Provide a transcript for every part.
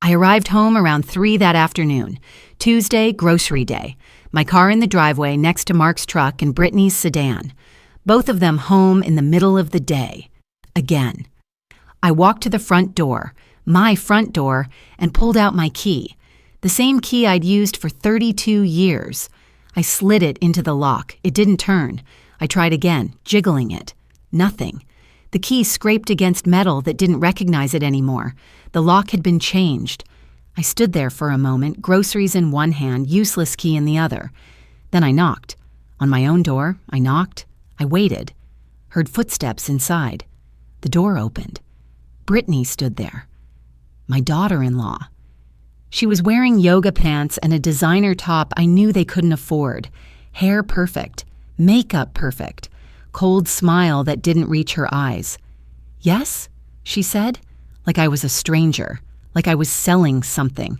I arrived home around 3 that afternoon. Tuesday, grocery day. My car in the driveway next to Mark's truck and Brittany's sedan. Both of them home in the middle of the day. Again. I walked to the front door, my front door, and pulled out my key. The same key I'd used for 32 years. I slid it into the lock. It didn't turn. I tried again, jiggling it. Nothing. The key scraped against metal that didn't recognize it anymore. The lock had been changed. I stood there for a moment, groceries in one hand, useless key in the other. Then I knocked. On my own door, I knocked. I waited. Heard footsteps inside. The door opened. Brittany stood there. My daughter-in-law. She was wearing yoga pants and a designer top I knew they couldn't afford. Hair perfect. Makeup perfect. Cold smile that didn't reach her eyes. "Yes?" she said, like I was a stranger, like I was selling something.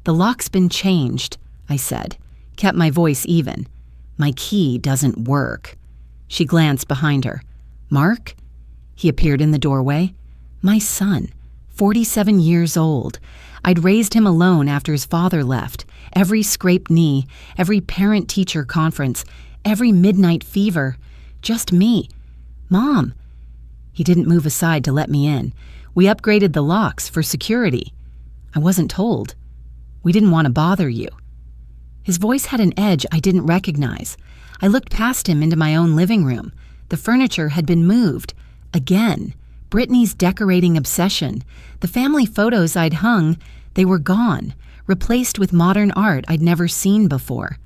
"The lock's been changed," I said, kept my voice even. "My key doesn't work." She glanced behind her. "Mark?" He appeared in the doorway. My son, 47 years old. I'd raised him alone after his father left. Every scraped knee, every parent-teacher conference, every midnight fever. Just me. "Mom." He didn't move aside to let me in. "We upgraded the locks for security." "I wasn't told." "We didn't want to bother you." His voice had an edge I didn't recognize. I looked past him into my own living room. The furniture had been moved. Again. Brittany's decorating obsession. The family photos I'd hung, they were gone, replaced with modern art I'd never seen before.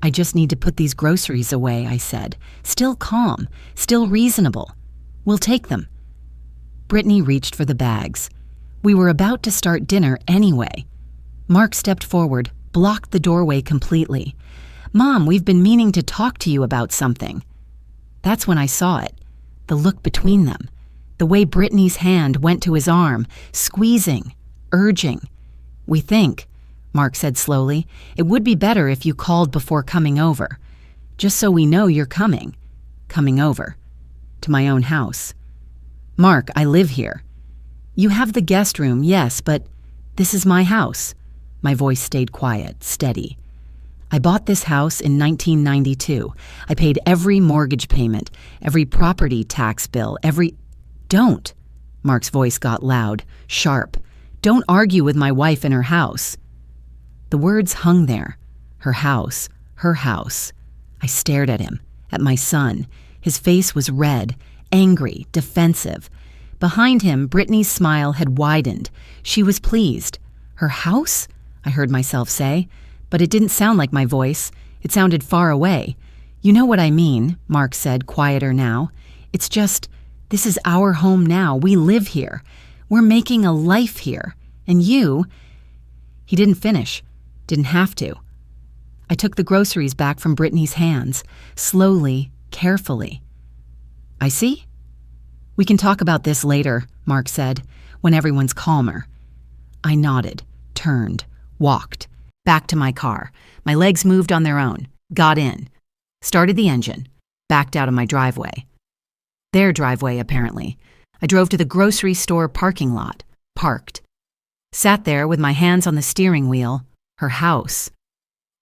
"I just need to put these groceries away," I said. Still calm, still reasonable. "We'll take them." Brittany reached for the bags. We were about to start dinner anyway. Mark stepped forward, blocked the doorway completely. "Mom, we've been meaning to talk to you about something." That's when I saw it. The look between them. The way Brittany's hand went to his arm, squeezing, urging. "We think," Mark said slowly, "it would be better if you called before coming over. Just so we know you're coming. Coming over. To my own house." "Mark, I live here." "You have the guest room, yes, but this is my house." My voice stayed quiet, steady. "I bought this house in 1992. I paid every mortgage payment, every property tax bill, every—" "Don't." Mark's voice got loud, sharp. "Don't argue with my wife in her house." The words hung there. Her house, her house. I stared at him, at my son. His face was red, angry, defensive. Behind him, Brittany's smile had widened. She was pleased. "Her house?" I heard myself say, but it didn't sound like my voice. It sounded far away. "You know what I mean," Mark said, quieter now. "It's just, this is our home now. We live here. We're making a life here. And you—" He didn't finish. Didn't have to. I took the groceries back from Brittany's hands, slowly, carefully. "I see?" "We can talk about this later," Mark said, "when everyone's calmer." I nodded, turned, walked, back to my car. My legs moved on their own, got in, started the engine, backed out of my driveway. Their driveway, apparently. I drove to the grocery store parking lot, parked. Sat there with my hands on the steering wheel, her house.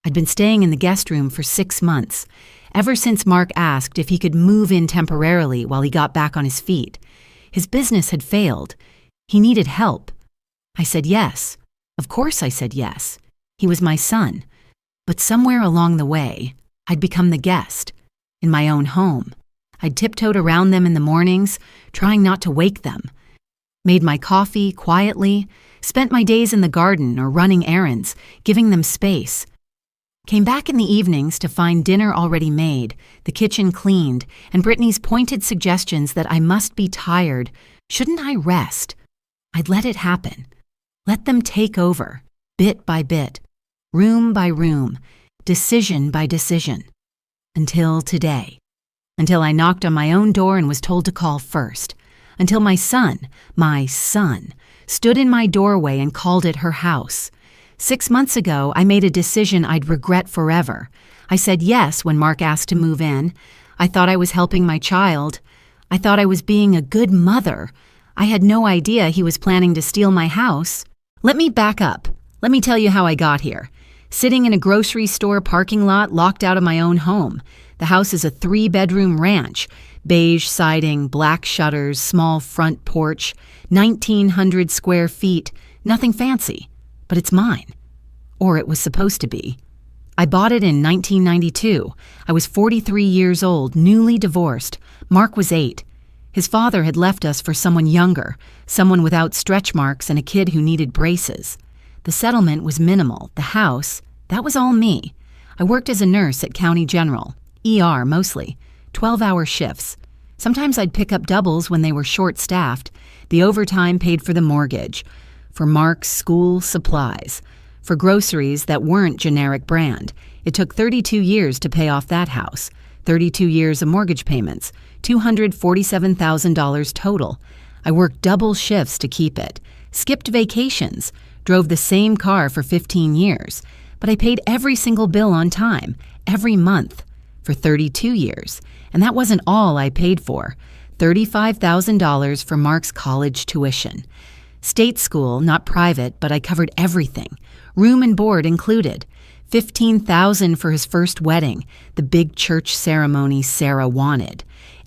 I'd been staying in the guest room for 6 months, ever since Mark asked if he could move in temporarily while he got back on his feet. His business had failed. He needed help. I said yes. Of course I said yes. He was my son. But somewhere along the way, I'd become the guest, in my own home. I'd tiptoed around them in the mornings, trying not to wake them. Made my coffee quietly, spent my days in the garden or running errands, giving them space. Came back in the evenings to find dinner already made, the kitchen cleaned, and Brittany's pointed suggestions that I must be tired. Shouldn't I rest? I'd let it happen. Let them take over, bit by bit, room by room, decision by decision. Until today. Until I knocked on my own door and was told to call first. Until my son, stood in my doorway and called it her house. 6 months ago, I made a decision I'd regret forever. I said yes when Mark asked to move in. I thought I was helping my child. I thought I was being a good mother. I had no idea he was planning to steal my house. Let me back up. Let me tell you how I got here. Sitting in a grocery store parking lot locked out of my own home. The house is a 3-bedroom ranch. Beige siding, black shutters, small front porch, 1,900 square feet. Nothing fancy, but it's mine. Or it was supposed to be. I bought it in 1992. I was 43 years old, newly divorced. Mark was 8. His father had left us for someone younger, someone without stretch marks and a kid who needed braces. The settlement was minimal. The house, that was all me. I worked as a nurse at County General, ER mostly, 12-hour shifts. Sometimes I'd pick up doubles when they were short-staffed. The overtime paid for the mortgage, for Mark's school supplies, for groceries that weren't generic brand. It took 32 years to pay off that house, 32 years of mortgage payments, $247,000 total. I worked double shifts to keep it, skipped vacations, drove the same car for 15 years, but I paid every single bill on time, every month, for 32 years. And that wasn't all I paid for. $35,000 for Mark's college tuition. State school, not private, but I covered everything. Room and board included. $15,000 for his first wedding, the big church ceremony Sarah wanted.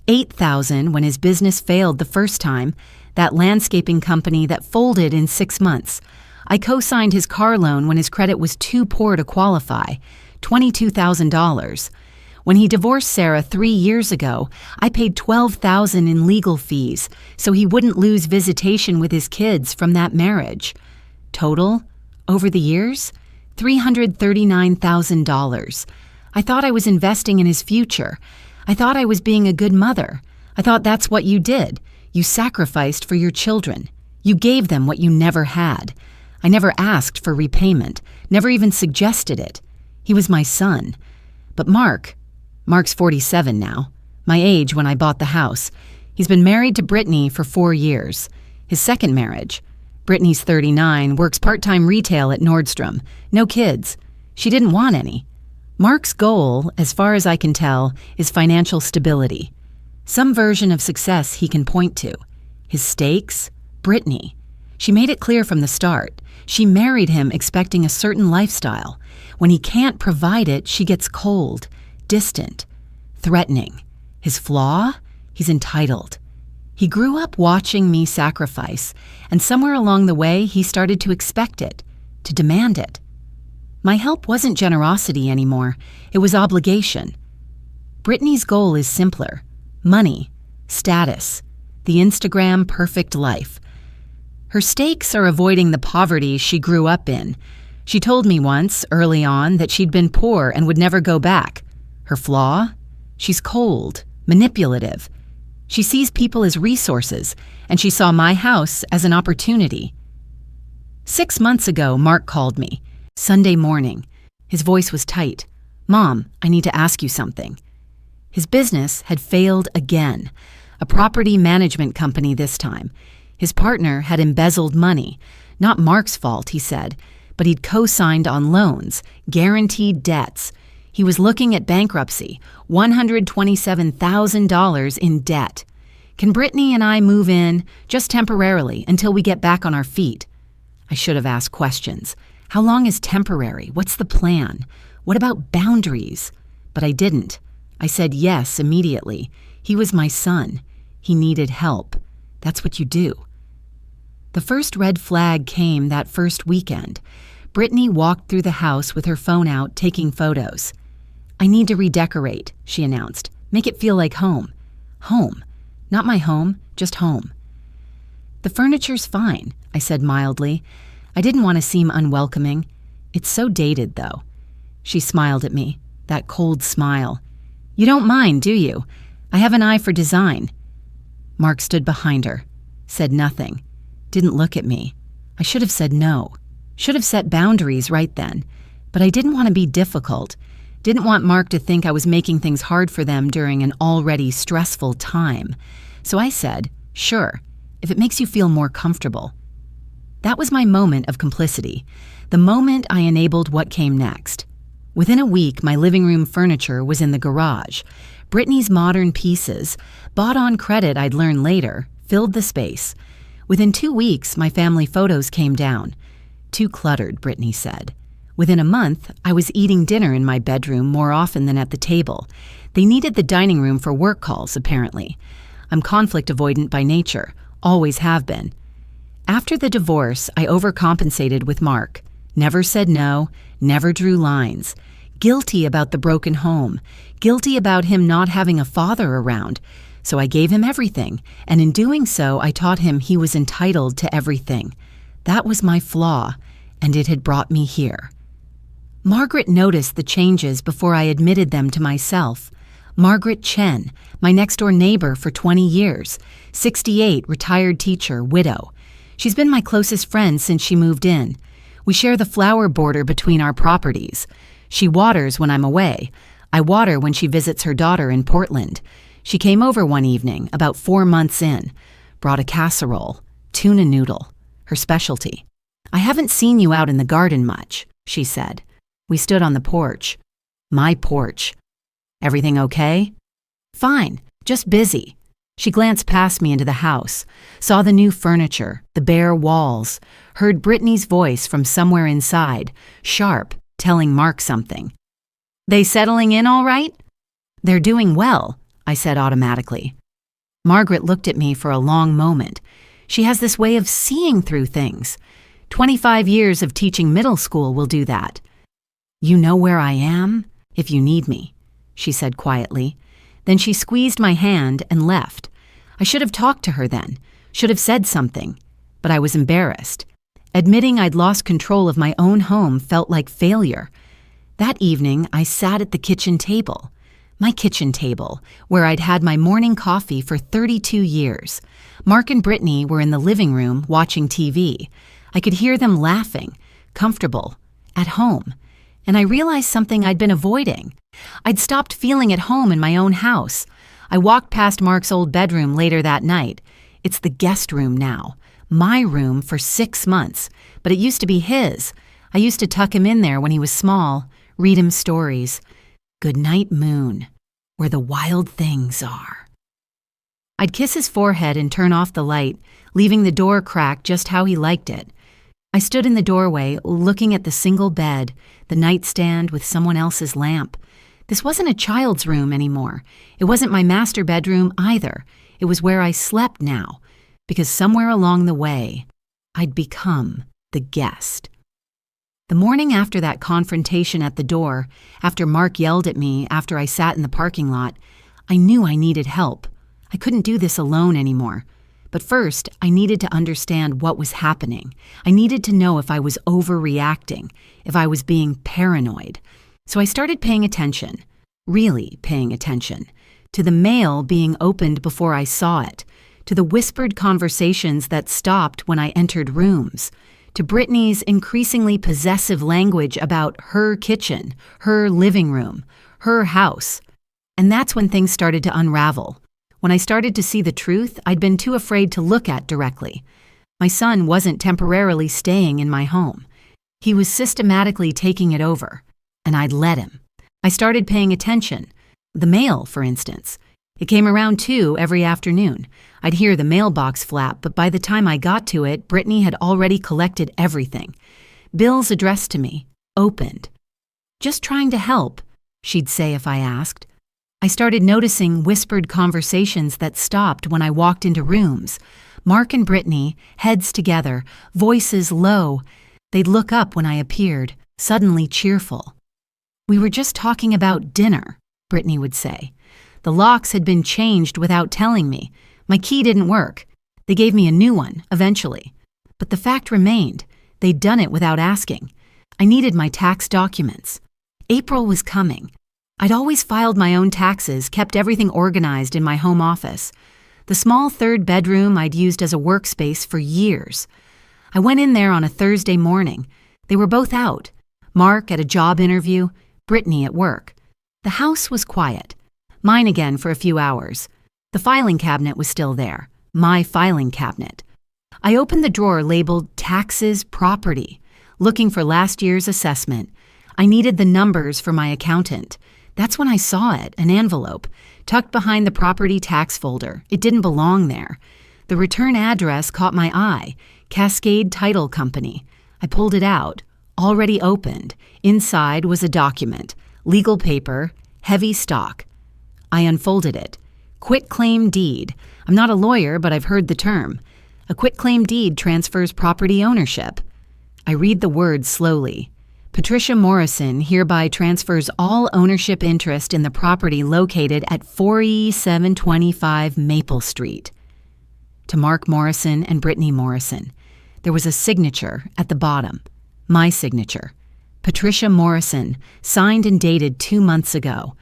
$8,000 when his business failed the first time, that landscaping company that folded in 6 months. I co-signed his car loan when his credit was too poor to qualify, $22,000. When he divorced Sarah 3 years ago, I paid $12,000 in legal fees so he wouldn't lose visitation with his kids from that marriage. Total, over the years, $339,000. I thought I was investing in his future. I thought I was being a good mother. I thought that's what you did. You sacrificed for your children. You gave them what you never had. I never asked for repayment, never even suggested it. He was my son. But Mark's 47 now, my age when I bought the house. He's been married to Brittany for 4 years. His second marriage. Brittany's 39, works part-time retail at Nordstrom. No kids. She didn't want any. Mark's goal, as far as I can tell, is financial stability. Some version of success he can point to. His stakes? Brittany. She made it clear from the start. She married him expecting a certain lifestyle. When he can't provide it, she gets cold, distant, threatening. His flaw? He's entitled. He grew up watching me sacrifice, and somewhere along the way, he started to expect it, to demand it. My help wasn't generosity anymore. It was obligation. Brittany's goal is simpler. Money, status, the Instagram perfect life. Her stakes are avoiding the poverty she grew up in. She told me once, early on, that she'd been poor and would never go back. Her flaw? She's cold, manipulative. She sees people as resources, and she saw my house as an opportunity. 6 months ago, Mark called me. Sunday morning. His voice was tight. "Mom, I need to ask you something." His business had failed again. A property management company this time. His partner had embezzled money. Not Mark's fault, he said, but he'd co-signed on loans, guaranteed debts. He was looking at bankruptcy, $127,000 in debt. Can Brittany and I move in, just temporarily, until we get back on our feet? I should have asked questions. How long is temporary? What's the plan? What about boundaries? But I didn't. I said yes immediately. He was my son. He needed help. That's what you do. The first red flag came that first weekend. Brittany walked through the house with her phone out, taking photos. "I need to redecorate," she announced. "Make it feel like home." Home. Not my home, just home. "The furniture's fine," I said mildly. I didn't want to seem unwelcoming. "It's so dated, though." She smiled at me, that cold smile. "You don't mind, do you? I have an eye for design." Mark stood behind her, said nothing, didn't look at me. I should have said no, should have set boundaries right then, but I didn't want to be difficult, didn't want Mark to think I was making things hard for them during an already stressful time. So I said, "Sure, if it makes you feel more comfortable." That was my moment of complicity, the moment I enabled what came next. Within a week, my living room furniture was in the garage. Brittany's modern pieces, bought on credit I'd learn later, filled the space. Within 2 weeks, my family photos came down. Too cluttered, Brittany said. Within a month, I was eating dinner in my bedroom more often than at the table. They needed the dining room for work calls, apparently. I'm conflict avoidant by nature, always have been. After the divorce, I overcompensated with Mark. Never said no, never drew lines. Guilty about the broken home, guilty about him not having a father around. So I gave him everything, and in doing so, I taught him he was entitled to everything. That was my flaw, and it had brought me here. Margaret noticed the changes before I admitted them to myself. Margaret Chen, my next-door neighbor for 20 years, 68, retired teacher, widow. She's been my closest friend since she moved in. We share the flower border between our properties. She waters when I'm away. I water when she visits her daughter in Portland. She came over one evening, about 4 months in, brought a casserole, tuna noodle, her specialty. I haven't seen you out in the garden much, she said. We stood on the porch. My porch. Everything okay? Fine, just busy. She glanced past me into the house, saw the new furniture, the bare walls, heard Brittany's voice from somewhere inside, sharp, telling Mark something. They settling in all right? They're doing well, I said automatically. Margaret looked at me for a long moment. She has this way of seeing through things. 25 years of teaching middle school will do that. You know where I am, if you need me, she said quietly. Then she squeezed my hand and left. I should have talked to her then, should have said something, but I was embarrassed. Admitting I'd lost control of my own home felt like failure. That evening, I sat at the kitchen table. My kitchen table, where I'd had my morning coffee for 32 years. Mark and Brittany were in the living room watching TV. I could hear them laughing, comfortable, at home. And I realized something I'd been avoiding. I'd stopped feeling at home in my own house. I walked past Mark's old bedroom later that night. It's the guest room now. My room for 6 months, but it used to be his. I used to tuck him in there when he was small, read him stories. Good night, moon, where the wild things are. I'd kiss his forehead and turn off the light, leaving the door cracked just how he liked it. I stood in the doorway, looking at the single bed, the nightstand with someone else's lamp. This wasn't a child's room anymore. It wasn't my master bedroom either. It was where I slept now, because somewhere along the way, I'd become the guest. The morning after that confrontation at the door, after Mark yelled at me after I sat in the parking lot, I knew I needed help. I couldn't do this alone anymore. But first, I needed to understand what was happening. I needed to know if I was overreacting, if I was being paranoid. So I started paying attention, really paying attention, to the mail being opened before I saw it, to the whispered conversations that stopped when I entered rooms, to Brittany's increasingly possessive language about her kitchen, her living room, her house. And that's when things started to unravel. When I started to see the truth, I'd been too afraid to look at directly. My son wasn't temporarily staying in my home. He was systematically taking it over, and I'd let him. I started paying attention. The mail, for instance. It came around 2 every afternoon. I'd hear the mailbox flap, but by the time I got to it, Brittany had already collected everything. Bills addressed to me, opened. Just trying to help, she'd say if I asked. I started noticing whispered conversations that stopped when I walked into rooms. Mark and Brittany, heads together, voices low. They'd look up when I appeared, suddenly cheerful. We were just talking about dinner, Brittany would say. The locks had been changed without telling me. My key didn't work. They gave me a new one, eventually. But the fact remained, they'd done it without asking. I needed my tax documents. April was coming. I'd always filed my own taxes, kept everything organized in my home office. The small 3rd bedroom I'd used as a workspace for years. I went in there on a Thursday morning. They were both out. Mark at a job interview, Brittany at work. The house was quiet. Mine again for a few hours. The filing cabinet was still there. My filing cabinet. I opened the drawer labeled Taxes Property, looking for last year's assessment. I needed the numbers for my accountant. That's when I saw it, an envelope, tucked behind the property tax folder. It didn't belong there. The return address caught my eye, Cascade Title Company. I pulled it out, already opened. Inside was a document, legal paper, heavy stock. I unfolded it. Quitclaim deed. I'm not a lawyer, but I've heard the term. A quitclaim deed transfers property ownership. I read the words slowly. Patricia Morrison hereby transfers all ownership interest in the property located at 4725 Maple Street. To Mark Morrison and Brittany Morrison. There was a signature at the bottom. My signature. Patricia Morrison, signed and dated 2 months ago.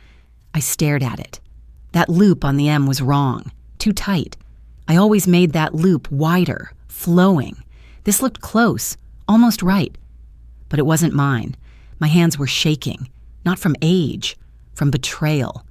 I stared at it. That loop on the M was wrong, too tight. I always made that loop wider, flowing. This looked close, almost right. But it wasn't mine. My hands were shaking, not from age, from betrayal.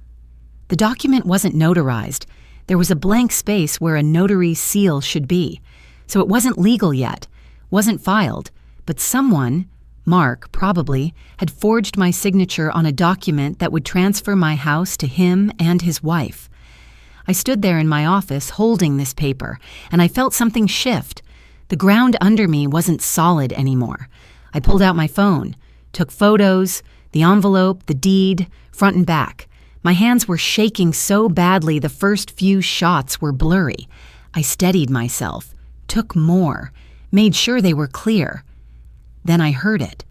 The document wasn't notarized. There was a blank space where a notary's seal should be. So it wasn't legal yet, wasn't filed, but someone, Mark probably, had forged my signature on a document that would transfer my house to him and his wife. I stood there in my office holding this paper, and I felt something shift. The ground under me wasn't solid anymore. I pulled out my phone, took photos, the envelope, the deed, front and back. My hands were shaking so badly the first few shots were blurry. I steadied myself, took more, made sure they were clear. Then I heard it,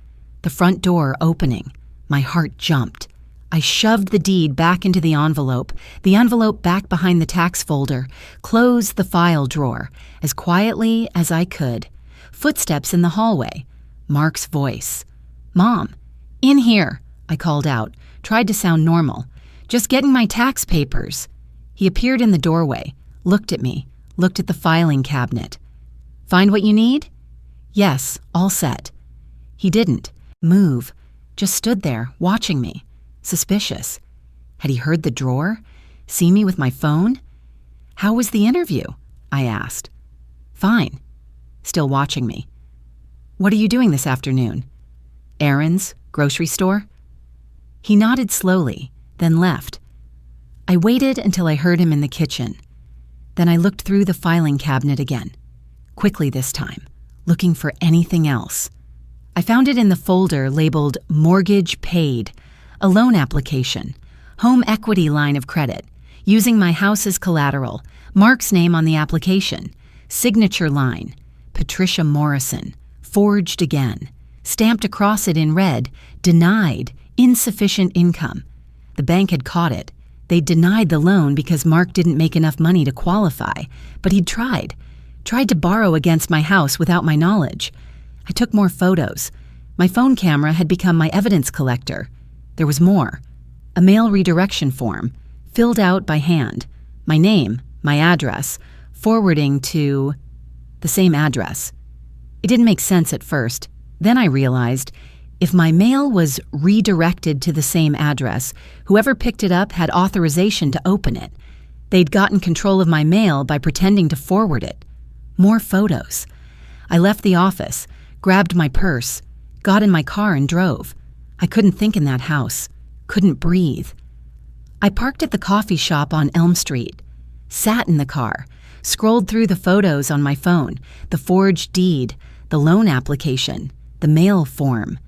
the front door opening. My heart jumped. I shoved the deed back into the envelope back behind the tax folder, closed the file drawer, as quietly as I could. Footsteps in the hallway. Mark's voice. "Mom, in here," I called out, tried to sound normal. "Just getting my tax papers." He appeared in the doorway, looked at me, looked at the filing cabinet. "Find what you need?" "Yes, all set." He didn't move, just stood there, watching me. Suspicious. Had he heard the drawer? See me with my phone? "How was the interview?" I asked. "Fine." Still watching me. "What are you doing this afternoon?" "Errands, grocery store." He nodded slowly, then left. I waited until I heard him in the kitchen. Then I looked through the filing cabinet again, quickly this time, looking for anything else. I found it in the folder labeled Mortgage Paid, a loan application, home equity line of credit, using my house as collateral, Mark's name on the application, signature line, Patricia Morrison, forged again, stamped across it in red, denied, insufficient income. The bank had caught it. They denied the loan because Mark didn't make enough money to qualify, but he'd tried to borrow against my house without my knowledge. I took more photos. My phone camera had become my evidence collector. There was more. A mail redirection form, filled out by hand. My name, my address, forwarding to the same address. It didn't make sense at first. Then I realized if my mail was redirected to the same address, whoever picked it up had authorization to open it. They'd gotten control of my mail by pretending to forward it. More photos. I left the office, grabbed my purse, got in my car and drove. I couldn't think in that house, couldn't breathe. I parked at the coffee shop on Elm Street, sat in the car, scrolled through the photos on my phone, the forged deed, the loan application, the mail form.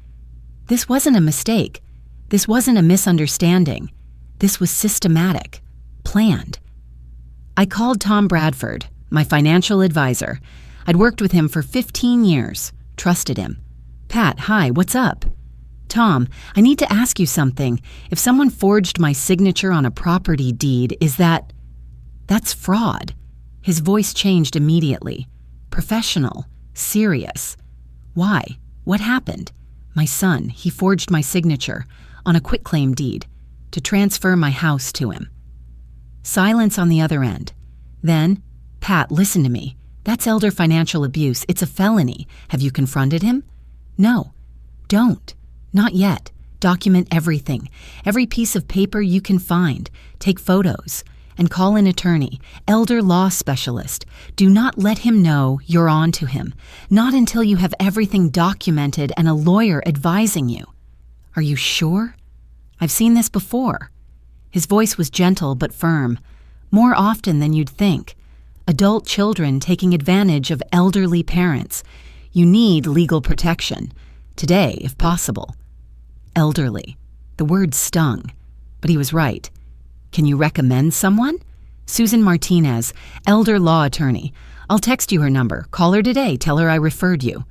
This wasn't a mistake. This wasn't a misunderstanding. This was systematic, planned. I called Tom Bradford, my financial advisor. I'd worked with him for 15 years, trusted him. "Pat, hi, what's up?" "Tom, I need to ask you something. If someone forged my signature on a property deed, that's fraud." His voice changed immediately. Professional, serious. "Why? What happened?" "My son, he forged my signature on a quitclaim deed to transfer my house to him." Silence on the other end. Then, "Pat, listen to me. That's elder financial abuse. It's a felony. Have you confronted him?" "No." "Don't. Not yet. Document everything. Every piece of paper you can find. Take photos. And call an attorney, elder law specialist. Do not let him know you're on to him. Not until you have everything documented and a lawyer advising you." "Are you sure?" "I've seen this before." His voice was gentle but firm. "More often than you'd think. Adult children taking advantage of elderly parents. You need legal protection. Today, if possible. Elderly. The word stung, but he was right. Can you recommend someone? Susan Martinez, elder law attorney. I'll text you her number. Call her today. Tell her I referred you.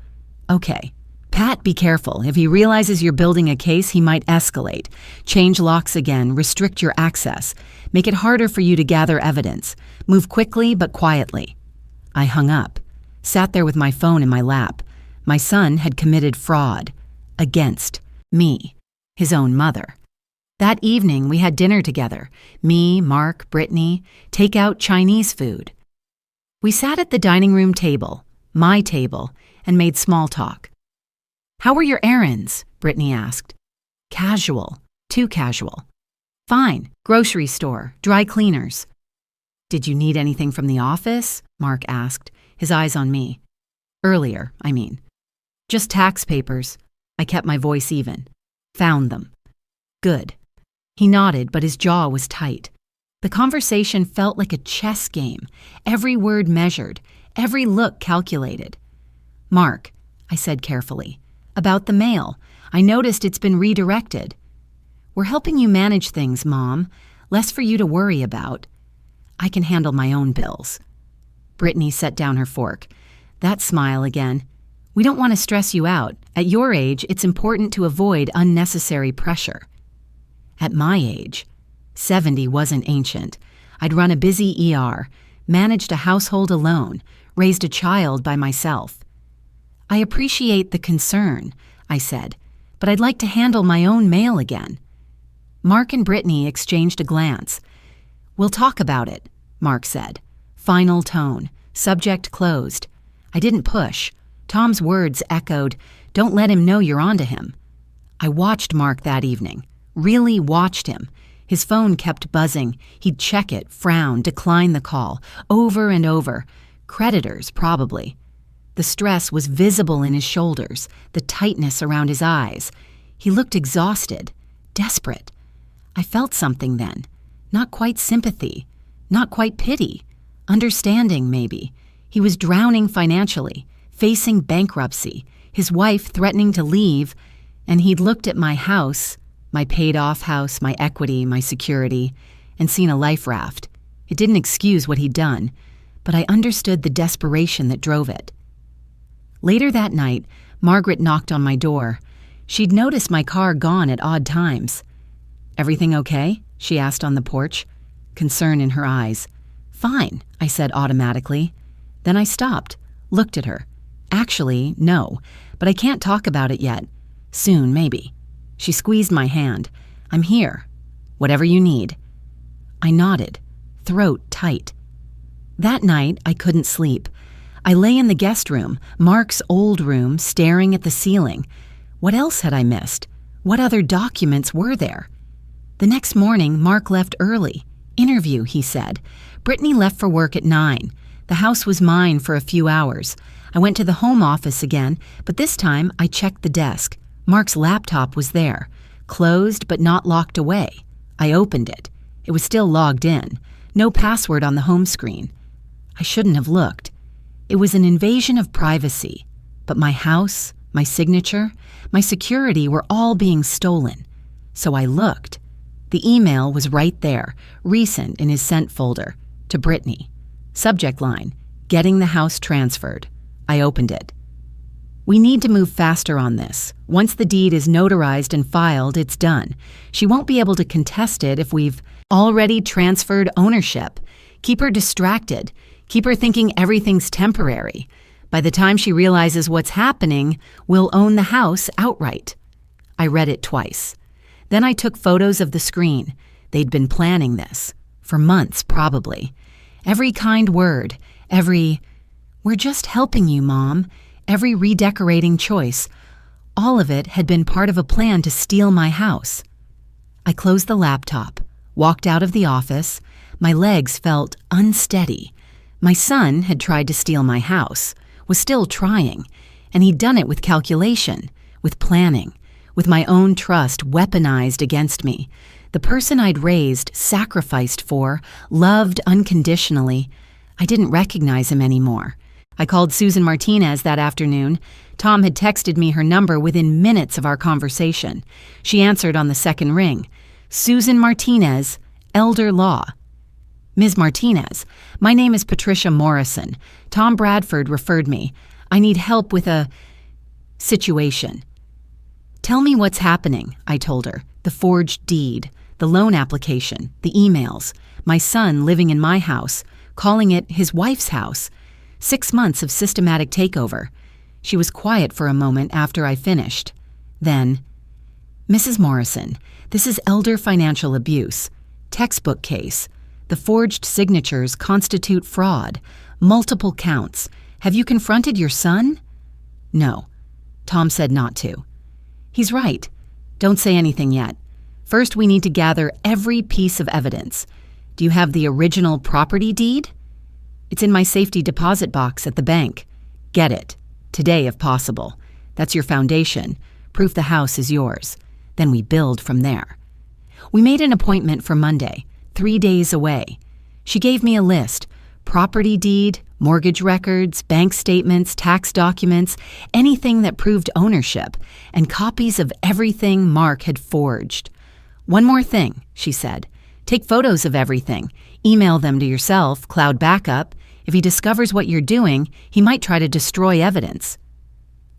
Okay. Pat, be careful. If he realizes you're building a case, he might escalate. Change locks again. Restrict your access. Make it harder for you to gather evidence. Move quickly but quietly. I hung up. Sat there with my phone in my lap. My son had committed fraud. Against me. His own mother. That evening, we had dinner together. Me, Mark, Brittany, take out Chinese food. We sat at the dining room table, my table, and made small talk. How were your errands? Brittany asked. Casual. Too casual. Fine. Grocery store. Dry cleaners. Did you need anything from the office? Mark asked, his eyes on me. Earlier, I mean. Just tax papers. I kept my voice even. Found them. Good. He nodded, but his jaw was tight. The conversation felt like a chess game, every word measured, every look calculated. Mark, I said carefully, about the mail. I noticed it's been redirected. We're helping you manage things, Mom. Less for you to worry about. I can handle my own bills. Brittany set down her fork. That smile again. We don't want to stress you out. At your age, it's important to avoid unnecessary pressure. At my age, 70 wasn't ancient. I'd run a busy ER, managed a household alone, raised a child by myself. I appreciate the concern, I said, but I'd like to handle my own mail again. Mark and Brittany exchanged a glance. We'll talk about it, Mark said. Final tone, subject closed. I didn't push. Tom's words echoed, don't let him know you're onto him. I watched Mark that evening. Really watched him. His phone kept buzzing. He'd check it, frown, decline the call, over and over. Creditors, probably. The stress was visible in his shoulders, the tightness around his eyes. He looked exhausted, desperate. I felt something then. Not quite sympathy, not quite pity. Understanding, maybe. He was drowning financially, facing bankruptcy, his wife threatening to leave, and he'd looked at my house, my paid-off house, my equity, my security, and seen a life raft. It didn't excuse what he'd done, but I understood the desperation that drove it. Later that night, Margaret knocked on my door. She'd noticed my car gone at odd times. Everything okay? She asked on the porch, concern in her eyes. Fine, I said automatically. Then I stopped, looked at her. Actually, no, but I can't talk about it yet. Soon, maybe. She squeezed my hand. I'm here. Whatever you need. I nodded, throat tight. That night, I couldn't sleep. I lay in the guest room, Mark's old room, staring at the ceiling. What else had I missed? What other documents were there? The next morning, Mark left early. Interview, he said. Brittany left for work at 9. The house was mine for a few hours. I went to the home office again, but this time I checked the desk. Mark's laptop was there, closed but not locked away. I opened it. It was still logged in. No password on the home screen. I shouldn't have looked. It was an invasion of privacy. But my house, my signature, my security were all being stolen. So I looked. The email was right there, recent in his sent folder, to Brittany. Subject line, getting the house transferred. I opened it. We need to move faster on this. Once the deed is notarized and filed, it's done. She won't be able to contest it if we've already transferred ownership. Keep her distracted. Keep her thinking everything's temporary. By the time she realizes what's happening, we'll own the house outright. I read it twice. Then I took photos of the screen. They'd been planning this. For months, probably. Every kind word, every, "We're just helping you, Mom," every redecorating choice, all of it had been part of a plan to steal my house. I closed the laptop, walked out of the office. My legs felt unsteady. My son had tried to steal my house, was still trying, and he'd done it with calculation, with planning, with my own trust weaponized against me. The person I'd raised, sacrificed for, loved unconditionally, I didn't recognize him anymore. I called Susan Martinez that afternoon. Tom had texted me her number within minutes of our conversation. She answered on the second ring. Susan Martinez, Elder Law. Ms. Martinez, my name is Patricia Morrison. Tom Bradford referred me. I need help with a situation. Tell me what's happening, I told her. The forged deed, the loan application, the emails, my son living in my house, calling it his wife's house. 6 months of systematic takeover. She was quiet for a moment after I finished. Then, Mrs. Morrison, this is elder financial abuse. Textbook case. The forged signatures constitute fraud. Multiple counts. Have you confronted your son? No. Tom said not to. He's right. Don't say anything yet. First, we need to gather every piece of evidence. Do you have the original property deed? It's in my safety deposit box at the bank. Get it. Today, if possible. That's your foundation. Proof the house is yours. Then we build from there. We made an appointment for Monday, 3 days away. She gave me a list. Property deed, mortgage records, bank statements, tax documents, anything that proved ownership, and copies of everything Mark had forged. One more thing, she said. Take photos of everything. Email them to yourself, cloud backup. If he discovers what you're doing, he might try to destroy evidence.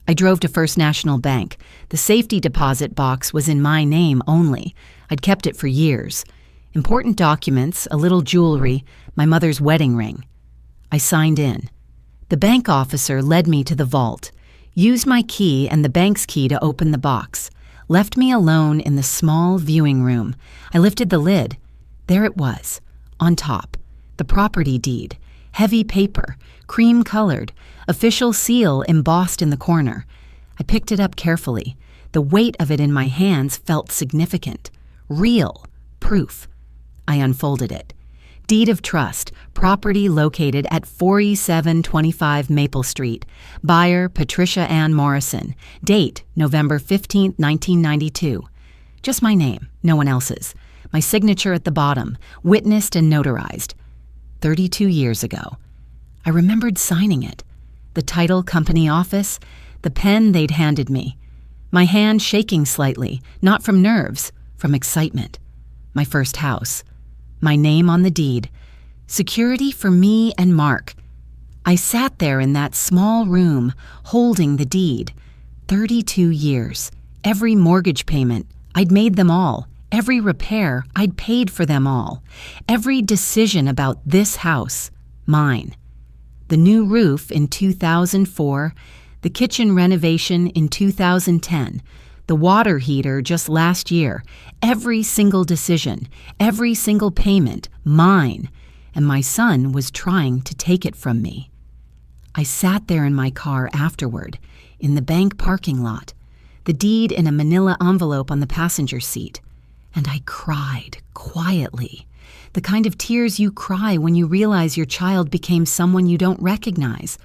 I drove to First National Bank. The safety deposit box was in my name only. I'd kept it for years. Important documents, a little jewelry, my mother's wedding ring. I signed in. The bank officer led me to the vault, used my key and the bank's key to open the box, left me alone in the small viewing room. I lifted the lid. There it was, on top, the property deed. Heavy paper, cream-colored, official seal embossed in the corner. I picked it up carefully. The weight of it in my hands felt significant. Real. Proof. I unfolded it. Deed of trust, property located at 4725 Maple Street. Buyer, Patricia Ann Morrison. Date, November 15, 1992. Just my name, no one else's. My signature at the bottom, witnessed and notarized. 32 years ago. I remembered signing it. The title company office, the pen they'd handed me. My hand shaking slightly, not from nerves, from excitement. My first house. My name on the deed. Security for me and Mark. I sat there in that small room, holding the deed. 32 years. Every mortgage payment, I'd made them all. Every repair, I'd paid for them all. Every decision about this house, mine. The new roof in 2004, the kitchen renovation in 2010, the water heater just last year, every single decision, every single payment, mine. And my son was trying to take it from me. I sat there in my car afterward, in the bank parking lot, the deed in a manila envelope on the passenger seat. And I cried, quietly. The kind of tears you cry when you realize your child became someone you don't recognize.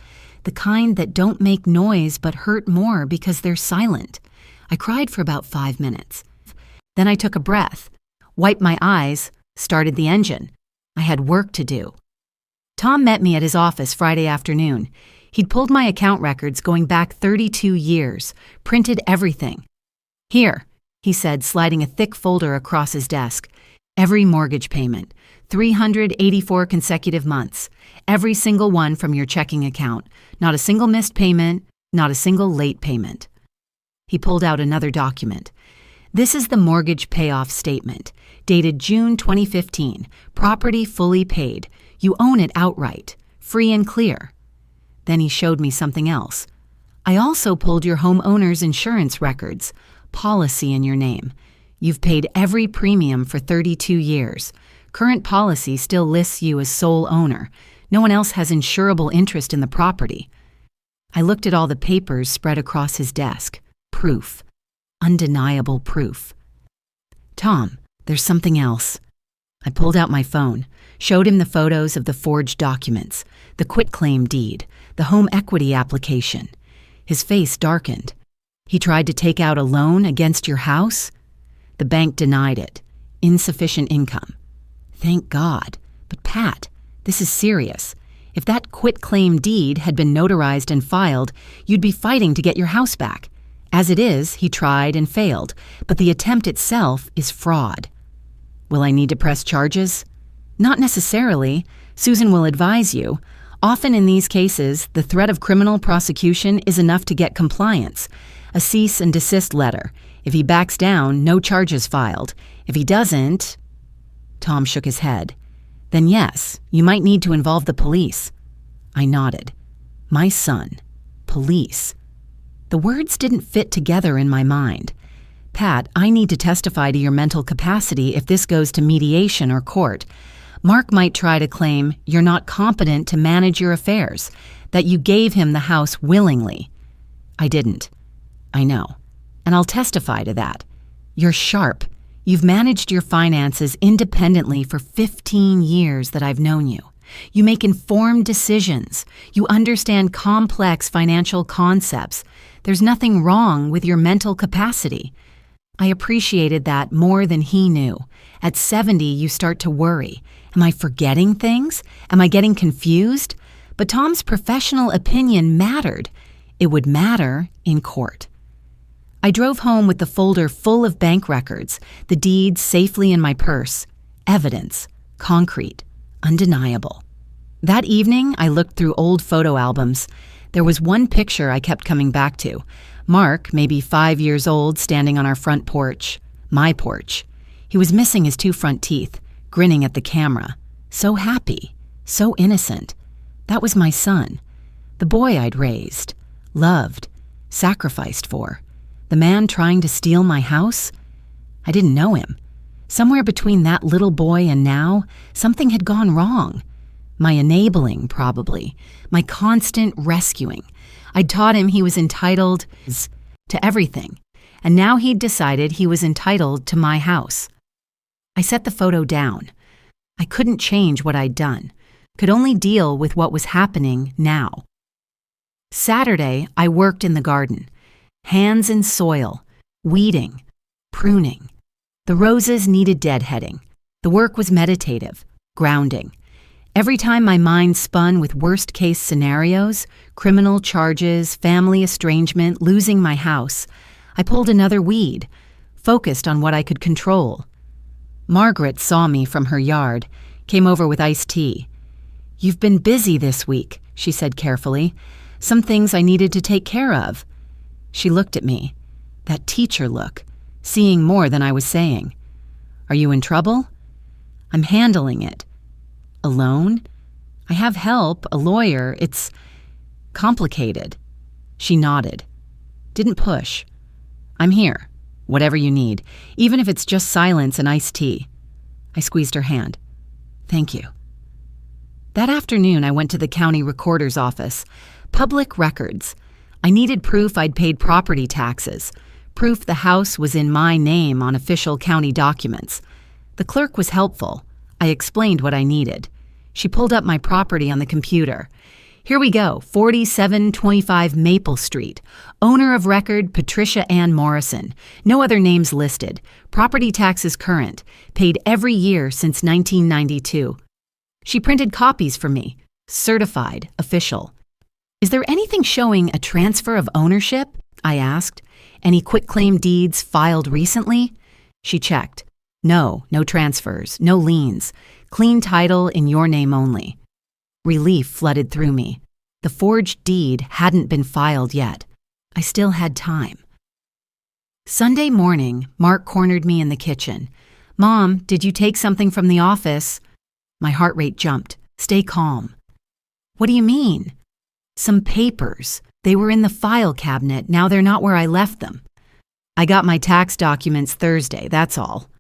The kind that don't make noise but hurt more because they're silent. I cried for about 5 minutes. Then I took a breath, wiped my eyes, started the engine. I had work to do. Tom met me at his office Friday afternoon. He'd pulled my account records going back 32 years, printed everything. Here, he said, sliding a thick folder across his desk. Every mortgage payment, 384 consecutive months, every single one from your checking account, not a single missed payment, not a single late payment. He pulled out another document. This is the mortgage payoff statement, dated June 2015, property fully paid. You own it outright, free and clear. Then he showed me something else. I also pulled your homeowner's insurance records. Policy in your name. You've paid every premium for 32 years. Current policy still lists you as sole owner. No one else has insurable interest in the property. I looked at all the papers spread across his desk. Proof. Undeniable proof. Tom, there's something else. I pulled out my phone, showed him the photos of the forged documents, the quitclaim deed, the home equity application. His face darkened. He tried to take out a loan against your house? The bank denied it. Insufficient income. Thank God. But Pat, this is serious. If that quitclaim deed had been notarized and filed, you'd be fighting to get your house back. As it is, he tried and failed, but the attempt itself is fraud. Will I need to press charges? Not necessarily. Susan will advise you. Often in these cases, the threat of criminal prosecution is enough to get compliance. A cease and desist letter. If he backs down, no charges filed. If he doesn't... Tom shook his head. Then yes, you might need to involve the police. I nodded. My son. Police. The words didn't fit together in my mind. Pat, I need to testify to your mental capacity if this goes to mediation or court. Mark might try to claim you're not competent to manage your affairs, that you gave him the house willingly. I didn't. I know. And I'll testify to that. You're sharp. You've managed your finances independently for 15 years that I've known you. You make informed decisions. You understand complex financial concepts. There's nothing wrong with your mental capacity. I appreciated that more than he knew. At 70, you start to worry. Am I forgetting things? Am I getting confused? But Tom's professional opinion mattered. It would matter in court. I drove home with the folder full of bank records, the deeds safely in my purse. Evidence. Concrete. Undeniable. That evening, I looked through old photo albums. There was one picture I kept coming back to. Mark, maybe 5 years old, standing on our front porch. My porch. He was missing his 2 front teeth, grinning at the camera. So happy. So innocent. That was my son. The boy I'd raised. Loved. Sacrificed for. The man trying to steal my house? I didn't know him. Somewhere between that little boy and now, something had gone wrong. My enabling, probably. My constant rescuing. I'd taught him he was entitled to everything, and now he'd decided he was entitled to my house. I set the photo down. I couldn't change what I'd done, could only deal with what was happening now. Saturday, I worked in the garden. Hands in soil, weeding, pruning. The roses needed deadheading. The work was meditative, grounding. Every time my mind spun with worst-case scenarios, criminal charges, family estrangement, losing my house, I pulled another weed, focused on what I could control. Margaret saw me from her yard, came over with iced tea. "You've been busy this week," she said carefully. "Some things I needed to take care of." She looked at me, that teacher look, seeing more than I was saying. "Are you in trouble?" "I'm handling it." "Alone?" "I have help, a lawyer. It's complicated." She nodded. Didn't push. "I'm here. Whatever you need, even if it's just silence and iced tea." I squeezed her hand. "Thank you." That afternoon, I went to the county recorder's office. Public records. I needed proof I'd paid property taxes, proof the house was in my name on official county documents. The clerk was helpful. I explained what I needed. She pulled up my property on the computer. "Here we go, 4725 Maple Street. Owner of record, Patricia Morrison. No other names listed. Property taxes current. Paid every year since 1992. She printed copies for me. Certified, official. "Is there anything showing a transfer of ownership?" I asked. "Any quitclaim deeds filed recently?" She checked. No transfers, no liens. Clean title in your name only." Relief flooded through me. The forged deed hadn't been filed yet. I still had time. Sunday morning, Mark cornered me in the kitchen. "Mom, did you take something from the office?" My heart rate jumped. "Stay calm." "What do you mean?" "Some papers. They were in the file cabinet. Now they're not where I left them." "I got my tax documents Thursday, that's all."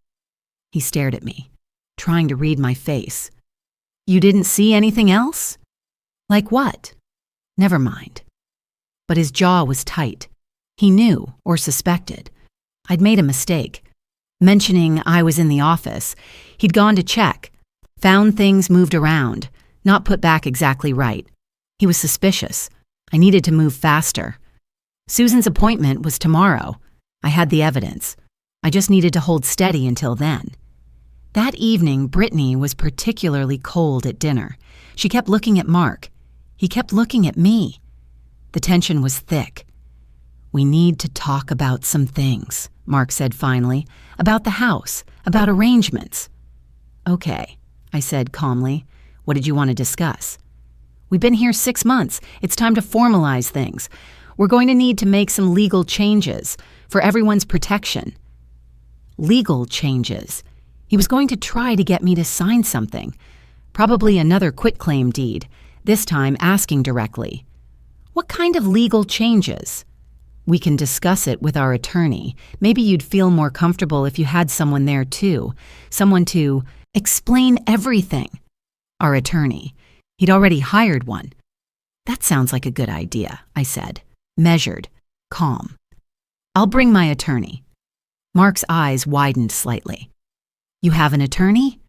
He stared at me, trying to read my face. "You didn't see anything else?" "Like what?" "Never mind." But his jaw was tight. He knew or suspected. I'd made a mistake. Mentioning I was in the office, he'd gone to check, found things moved around, not put back exactly right. He was suspicious. I needed to move faster. Susan's appointment was tomorrow. I had the evidence. I just needed to hold steady until then. That evening, Brittany was particularly cold at dinner. She kept looking at Mark. He kept looking at me. The tension was thick. "We need to talk about some things," Mark said finally, "about the house, about arrangements." "Okay," I said calmly. "What did you want to discuss?" "We've been here 6 months. It's time to formalize things. We're going to need to make some legal changes for everyone's protection." Legal changes. He was going to try to get me to sign something. Probably another quitclaim deed, this time asking directly. "What kind of legal changes?" "We can discuss it with our attorney. Maybe you'd feel more comfortable if you had someone there too. Someone to explain everything." Our attorney. He'd already hired one. "That sounds like a good idea," I said, measured, calm. "I'll bring my attorney." Mark's eyes widened slightly. "You have an attorney?"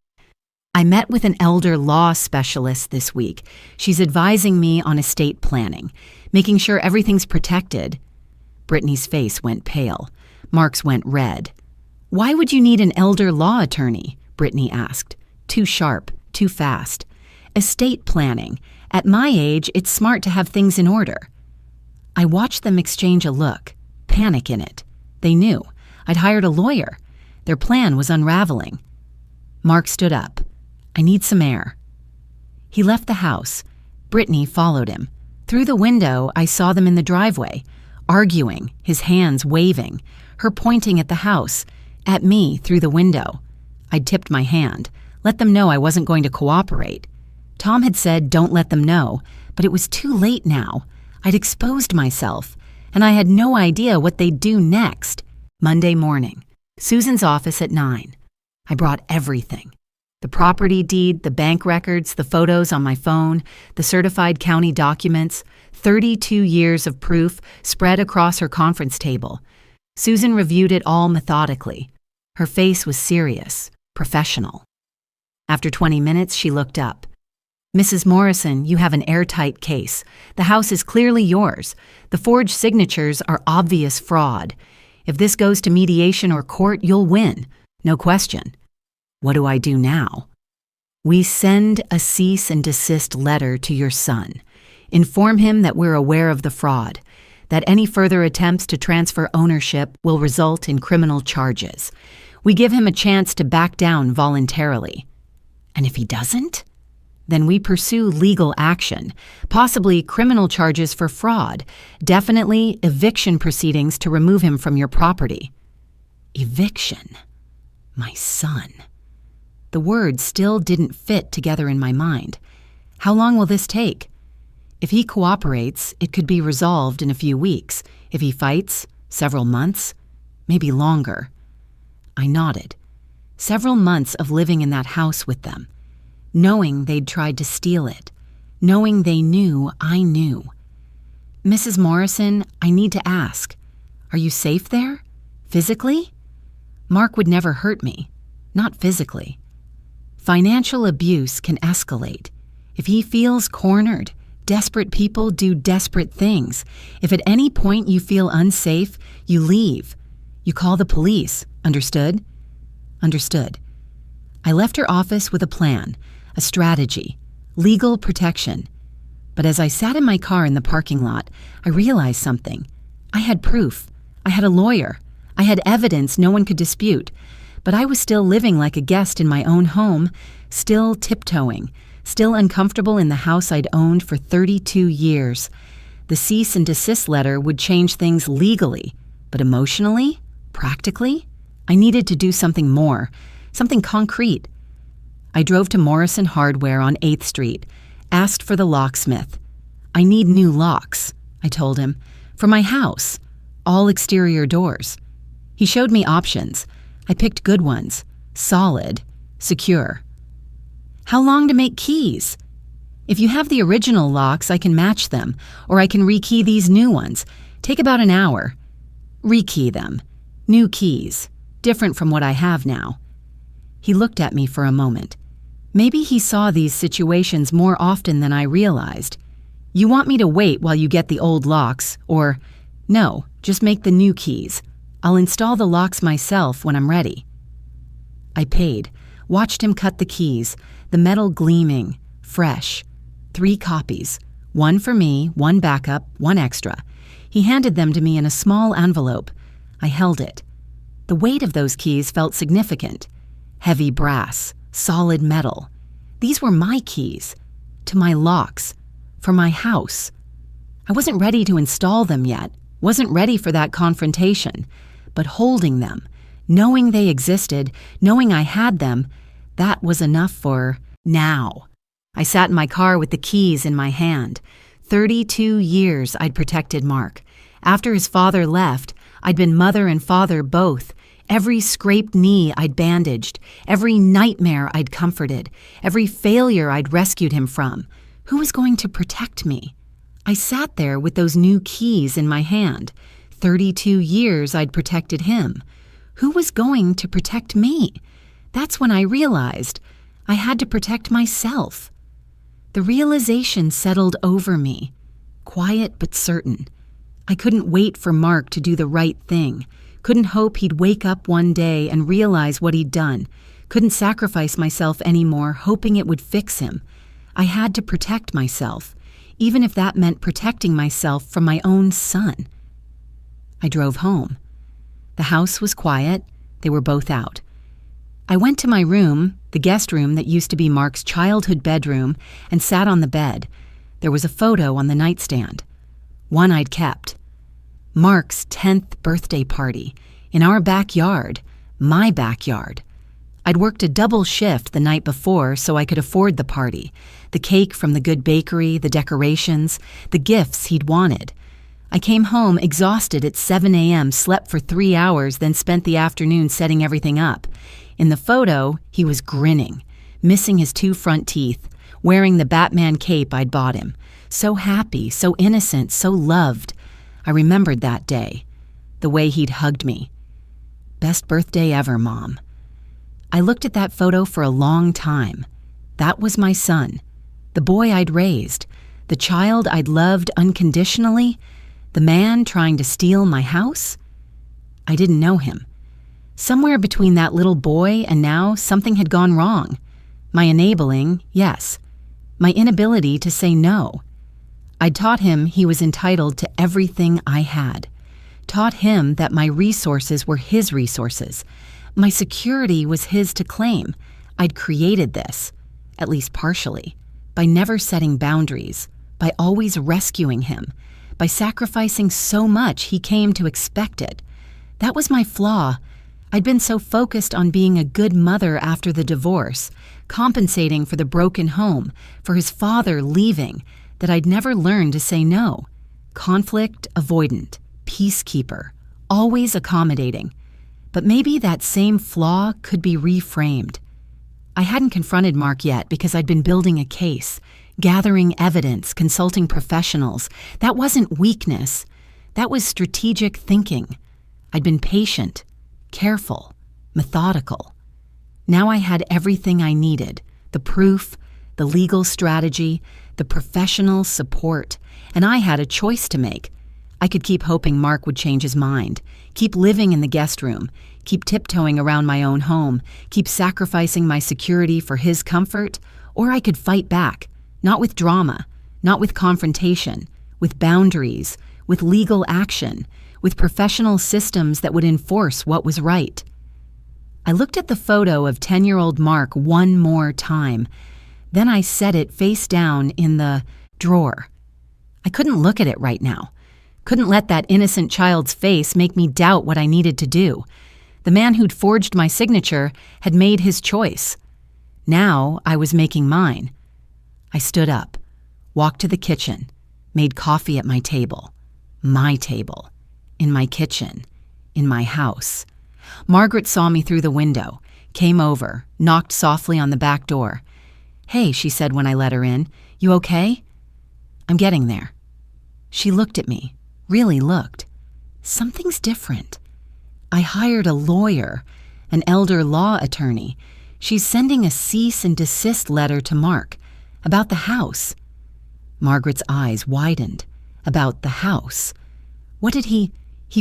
"I met with an elder law specialist this week. She's advising me on estate planning, making sure everything's protected." Brittany's face went pale. Mark's went red. "Why would you need an elder law attorney?" Brittany asked. Too sharp, too fast. "Estate planning. At my age, it's smart to have things in order." I watched them exchange a look, panic in it. They knew. I'd hired a lawyer. Their plan was unraveling. Mark stood up. "I need some air." He left the house. Brittany followed him. Through the window, I saw them in the driveway, arguing, his hands waving, her pointing at the house, at me through the window. I'd tipped my hand, let them know I wasn't going to cooperate. Tom had said don't let them know, but it was too late now. I'd exposed myself, and I had no idea what they'd do next. Monday morning, Susan's office at 9. I brought everything. The property deed, the bank records, the photos on my phone, the certified county documents, 32 years of proof spread across her conference table. Susan reviewed it all methodically. Her face was serious, professional. After 20 minutes, she looked up. "Mrs. Morrison, you have an airtight case. The house is clearly yours. The forged signatures are obvious fraud. If this goes to mediation or court, you'll win. No question. What do I do now?" "We send a cease and desist letter to your son. Inform him that we're aware of the fraud, that any further attempts to transfer ownership will result in criminal charges. We give him a chance to back down voluntarily. And if he doesn't? Then we pursue legal action, possibly criminal charges for fraud, definitely eviction proceedings to remove him from your property." Eviction. My son. The words still didn't fit together in my mind. How long will this take? If he cooperates, it could be resolved in a few weeks. If he fights, several months, maybe longer. I nodded. Several months of living in that house with them, knowing they'd tried to steal it, knowing they knew I knew. "Mrs. Morrison, I need to ask, are you safe there? Physically?" Mark would never hurt me, not physically. Financial abuse can escalate. If he feels cornered, desperate people do desperate things. If at any point you feel unsafe, you leave. You call the police. Understood? Understood. I left her office with a plan, a strategy, legal protection. But as I sat in my car in the parking lot, I realized something. I had proof. I had a lawyer. I had evidence no one could dispute. But I was still living like a guest in my own home, still tiptoeing, still uncomfortable in the house I'd owned for 32 years. The cease and desist letter would change things legally, but emotionally, practically, I needed to do something more, something concrete. I drove to Morrison Hardware on 8th Street, asked for the locksmith. "I need new locks," I told him, "for my house, all exterior doors." He showed me options. I picked good ones, solid, secure. "How long to make keys?" "If you have the original locks, I can match them, or I can rekey these new ones. Take about an hour." "Rekey them. New keys, different from what I have now." He looked at me for a moment. Maybe he saw these situations more often than I realized. "You want me to wait while you get the old locks, or, no, just make the new keys. I'll install the locks myself when I'm ready." I paid, watched him cut the keys, the metal gleaming, fresh. 3 copies, One for me, one backup, one extra. He handed them to me in a small envelope. I held it. The weight of those keys felt significant. Heavy brass, solid metal. These were my keys. To my locks. For my house. I wasn't ready to install them yet. Wasn't ready for that confrontation. But holding them, knowing they existed, knowing I had them, that was enough for now. I sat in my car with the keys in my hand. 32 years I'd protected Mark. After his father left, I'd been mother and father both. Every scraped knee I'd bandaged. Every nightmare I'd comforted. Every failure I'd rescued him from. Who was going to protect me? I sat there with those new keys in my hand. 32 years I'd protected him. Who was going to protect me? That's when I realized I had to protect myself. The realization settled over me, quiet but certain. I couldn't wait for Mark to do the right thing. Couldn't hope he'd wake up one day and realize what he'd done. Couldn't sacrifice myself anymore, hoping it would fix him. I had to protect myself, even if that meant protecting myself from my own son. I drove home. The house was quiet. They were both out. I went to my room, the guest room that used to be Mark's childhood bedroom, and sat on the bed. There was a photo on the nightstand. One I'd kept. Mark's 10th birthday party, in our backyard, my backyard. I'd worked a double shift the night before so I could afford the party, the cake from the good bakery, the decorations, the gifts he'd wanted. I came home exhausted at 7 a.m., slept for 3 hours, then spent the afternoon setting everything up. In the photo, he was grinning, missing his 2 front teeth, wearing the Batman cape I'd bought him. So happy, so innocent, so loved. I remembered that day, the way he'd hugged me. Best birthday ever, Mom. I looked at that photo for a long time. That was my son, the boy I'd raised, the child I'd loved unconditionally, the man trying to steal my house. I didn't know him. Somewhere between that little boy and now, something had gone wrong. My enabling, yes. My inability to say no. I'd taught him he was entitled to everything I had. Taught him that my resources were his resources. My security was his to claim. I'd created this, at least partially, by never setting boundaries, by always rescuing him, by sacrificing so much he came to expect it. That was my flaw. I'd been so focused on being a good mother after the divorce, compensating for the broken home, for his father leaving, that I'd never learned to say no. Conflict avoidant, peacekeeper, always accommodating. But maybe that same flaw could be reframed. I hadn't confronted Mark yet because I'd been building a case, gathering evidence, consulting professionals. That wasn't weakness. That was strategic thinking. I'd been patient, careful, methodical. Now I had everything I needed, the proof, the legal strategy, the professional support, and I had a choice to make. I could keep hoping Mark would change his mind, keep living in the guest room, keep tiptoeing around my own home, keep sacrificing my security for his comfort, or I could fight back, not with drama, not with confrontation, with boundaries, with legal action, with professional systems that would enforce what was right. I looked at the photo of 10-year-old Mark one more time. Then I set it face down in the drawer. I couldn't look at it right now. Couldn't let that innocent child's face make me doubt what I needed to do. The man who'd forged my signature had made his choice. Now I was making mine. I stood up, walked to the kitchen, made coffee at my table, in my kitchen, in my house. Margaret saw me through the window, came over, knocked softly on the back door. "Hey," she said when I let her in, "you okay?" "I'm getting there." She looked at me, really looked. Something's different. I hired a lawyer, an elder law attorney. She's sending a cease and desist letter to Mark about the house. Margaret's eyes widened. About the house. What did he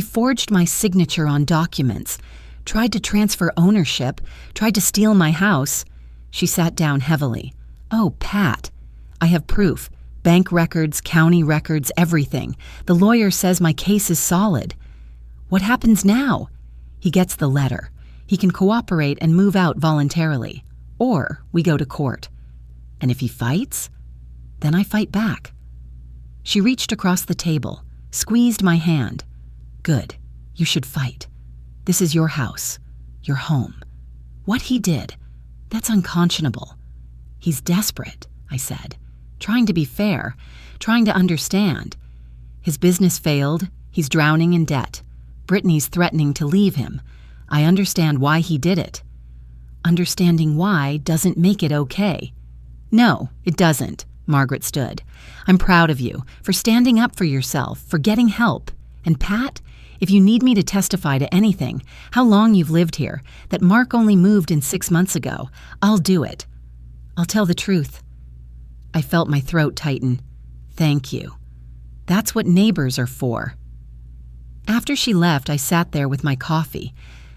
forged my signature on documents, tried to transfer ownership, tried to steal my house. She sat down heavily. "Oh, Pat, I have proof. Bank records, county records, everything. The lawyer says my case is solid. What happens now? He gets the letter. He can cooperate and move out voluntarily. Or we go to court. And if he fights, then I fight back. She reached across the table, squeezed my hand. Good. You should fight. This is your house, your home. What he did, that's unconscionable. He's desperate, I said, trying to be fair, trying to understand. His business failed. He's drowning in debt. Brittany's threatening to leave him. I understand why he did it. Understanding why doesn't make it okay. No, it doesn't, Margaret stood. I'm proud of you for standing up for yourself, for getting help. And Pat, if you need me to testify to anything, how long you've lived here, that Mark only moved in 6 months ago, I'll do it. I'll tell the truth. I felt my throat tighten. Thank you. That's what neighbors are for. After she left, I sat there with my coffee.